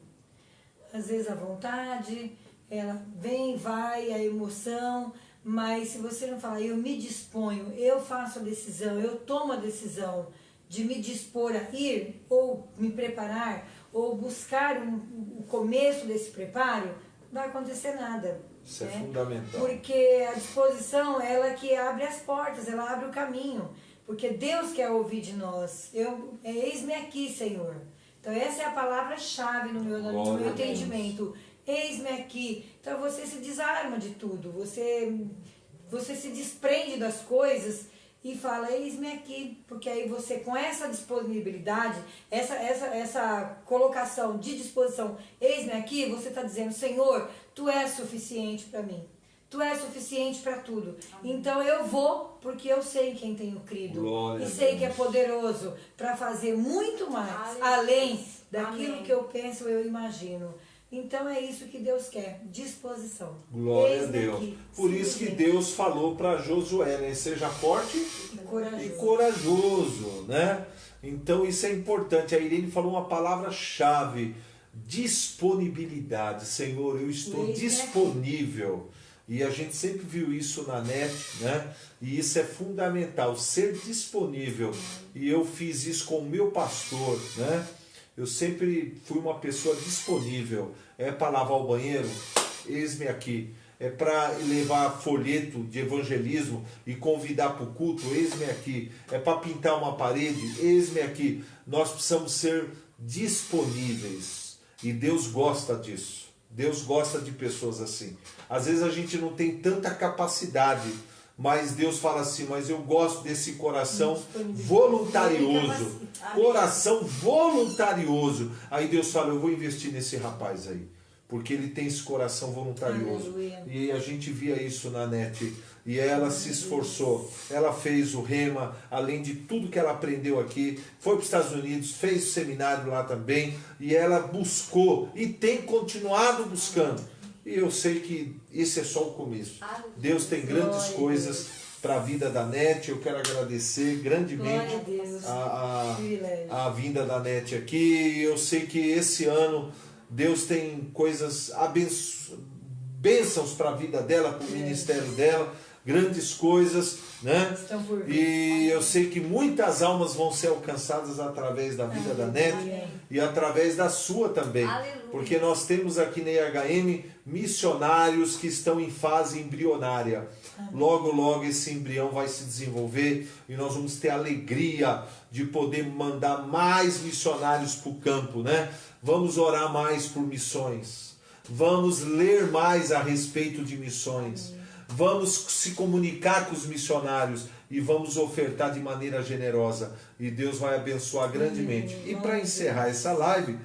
Às vezes a vontade, ela vem, vai, a emoção, mas se você não falar, eu me disponho, eu faço a decisão, eu tomo a decisão de me dispor a ir, ou me preparar, ou buscar o começo desse preparo, não vai acontecer nada. Isso é fundamental. Porque a disposição, ela que abre as portas, ela abre o caminho. Porque Deus quer ouvir de nós. Eis-me aqui, Senhor. Então essa é a palavra-chave no meu entendimento. Eis-me aqui. Então você se desarma de tudo. Você se desprende das coisas e fala, eis-me aqui. Porque aí você, com essa disponibilidade, essa colocação de disposição, eis-me aqui, você está dizendo, Senhor, Tu és suficiente para mim. Tu és suficiente para tudo. Amém. Então eu vou, porque eu sei em quem tenho crido. Glória e sei que é poderoso para fazer muito mais, além daquilo Amém. Que eu penso, eu imagino. Então é isso que Deus quer, disposição. Glória a Deus. Aqui, por isso que Deus falou para Josué, né? Seja forte e corajoso, né? Então isso é importante. A Irene falou uma palavra-chave, disponibilidade. Senhor, eu estou disponível. E a gente sempre viu isso na net, né? E isso é fundamental, ser disponível. E eu fiz isso com o meu pastor, né? Eu sempre fui uma pessoa disponível. É para lavar o banheiro? Eis-me aqui. É para levar folheto de evangelismo e convidar para o culto? Eis-me aqui. É para pintar uma parede? Eis-me aqui. Nós precisamos ser disponíveis. E Deus gosta disso. Deus gosta de pessoas assim. Às vezes a gente não tem tanta capacidade, mas Deus fala assim, mas eu gosto desse coração voluntarioso. Coração voluntarioso. Aí Deus fala, eu vou investir nesse rapaz aí, porque ele tem esse coração voluntarioso. Aleluia. E a gente via isso na net. E ela se esforçou, ela fez o rema, além de tudo que ela aprendeu aqui, foi para os Estados Unidos, fez o seminário lá também, e ela buscou, e tem continuado buscando. E eu sei que esse é só o começo. Deus tem grandes coisas para a vida da NET. Eu quero agradecer grandemente a vinda da NET aqui. Eu sei que esse ano Deus tem coisas bênçãos para a vida dela, para o ministério dela, grandes coisas, né? E eu sei que muitas almas vão ser alcançadas através da vida da NET e através da sua também. Aleluia. Porque nós temos aqui na IHM missionários que estão em fase embrionária. Logo, logo esse embrião vai se desenvolver e nós vamos ter a alegria de poder mandar mais missionários para o campo, né? Vamos orar mais por missões. Vamos ler mais a respeito de missões. Vamos se comunicar com os missionários e vamos ofertar de maneira generosa. E Deus vai abençoar grandemente. E para encerrar essa live,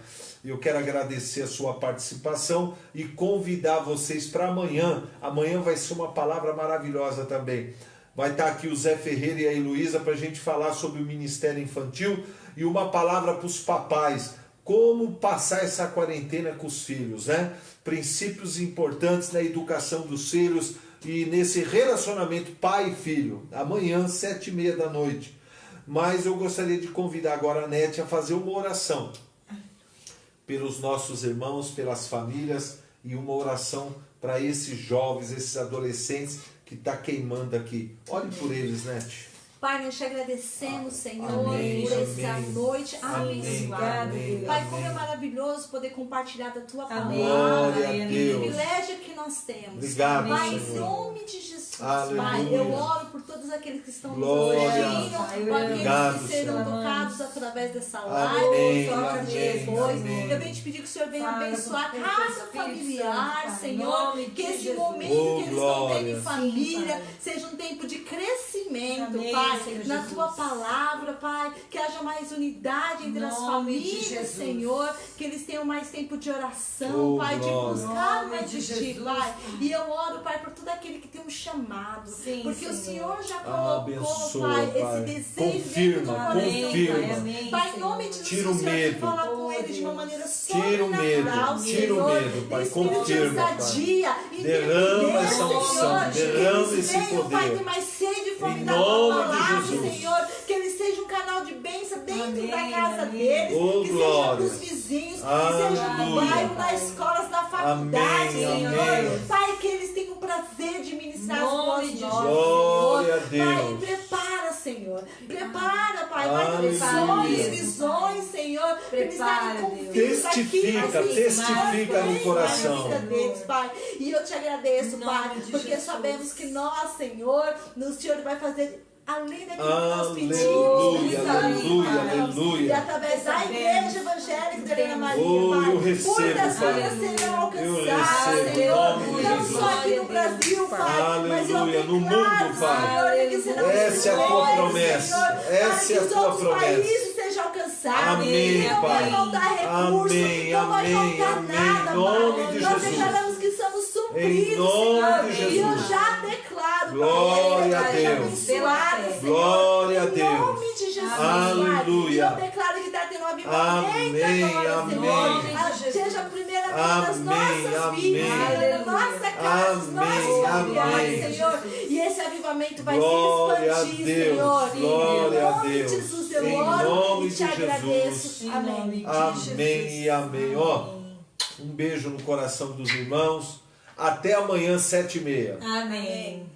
eu quero agradecer a sua participação e convidar vocês para amanhã. Amanhã vai ser uma palavra maravilhosa também. Vai estar aqui o Zé Ferreira e a Heloísa para a gente falar sobre o ministério infantil e uma palavra para os papais. Como passar essa quarentena com os filhos, né? Princípios importantes na educação dos filhos e nesse relacionamento pai e filho. Amanhã, 7h30 da noite. Mas eu gostaria de convidar agora a NET a fazer uma oração pelos nossos irmãos, pelas famílias e uma oração para esses jovens, esses adolescentes que está queimando aqui. Olhe por eles, NET. Pai, nós te agradecemos, Senhor, por essa noite abençoada. Pai, como é maravilhoso poder compartilhar da Tua palavra. Que privilégio que nós temos. Obrigado, Pai, Senhor. Em nome de Jesus, Aleluia. Pai, eu oro por todos aqueles que estão nos ouvindo, aqueles que serão tocados através dessa live, depois. Eu venho te pedir que o Senhor venha abençoar cada familiar, Senhor, que esse momento que eles estão tendo em família seja um tempo de crescimento, Pai. Pai, Senhor na Jesus. tua palavra, Pai, que haja mais unidade entre as Nome de famílias, Jesus. Senhor, que eles tenham mais tempo de oração, Oh, Pai, de glória. buscar Nome mais de de Ti, Jesus, Pai. Pai. E eu oro, Pai, por todo aquele que tem um chamado, Sim, porque o Senhor. Senhor já colocou, Abençoa, Pai, Pai. esse desejo Confirma, dentro do coração, confirma. Pai. Amém, Pai, em Senhor. nome de Jesus, Tira o Senhor, que medo. fala com Oh, ele de uma Deus. maneira Tira o medo, sobrenatural, tira o Senhor. medo, Pai, Espírito de confirma, Pai. ousadia, Derrama entendeu, essa unção, Senhor, derrama que eles esse venham, Pai, poder. ter mais sede e fome Em da tua nome de palavra, Jesus. Senhor, que eles sejam um canal de bênção dentro Amém, da casa amém. deles, Oh, que glória. seja dos vizinhos, que Aleluia. seja no bairro, na escola, na faculdade, Amém, Senhor. amém. Pai, que eles tenham prazer de ministrar as Nome boas de novas, Glória a Senhor. Pai, Deus. prepara, Senhor. Prepara, Pai. Vai Aleluia. ter sonhos, visões, Senhor. Pra eles Prepara, darem Deus. convite Testifica, daquilo que testifica no Senhor coração. tem na vida deles, Pai. E eu te agradeço, Em Pai, nome de porque Jesus. sabemos que nós, Senhor, o Senhor vai fazer além daquilo que nós pedimos. Aleluia, Muito aleluia, Pai. E aleluia. através da Sabemos. Igreja Evangélica de Helena Maria, Oh, Pai, eu recebo, muitas Pai. vidas serão alcançadas, recebo, em Senhor. nome de Não Jesus. só aqui no Brasil, Pai, mas eu Aleluia, no declaro, mundo, Pai. Senhor, que serão Essa é a tua milhões, promessa. Senhor, Essa para que é a os tua outros promessa. países sejam alcançados. Amém, E não Pai. vai faltar recurso, Amém, não vai amém, faltar amém. nada, Em nome Pai. de Nós Jesus. declaramos que somos supridos, Em nome Senhor. de E eu Jesus. já declaro, Glória Pai, a seja Deus. abençoado, Senhor. Glória a Em Deus. nome de Jesus, Aleluia. Pai. E eu declaro que está tendo um avivamento Amém, agora, amém. Senhor. Seja a primeira vez das Amém, nossas amém. vidas, Senhor, da nossa casa, dos nossos Amém, familiares, amém. Senhor. E esse avivamento vai Glória a se expandir, Deus, Senhor. glória Em a nome Deus. de Jesus, eu Em oro nome e te de agradeço. Jesus. Em Amém. nome de Amém Jesus. e amém. Ó, um beijo no coração dos irmãos. Até amanhã, 7h30. Amém.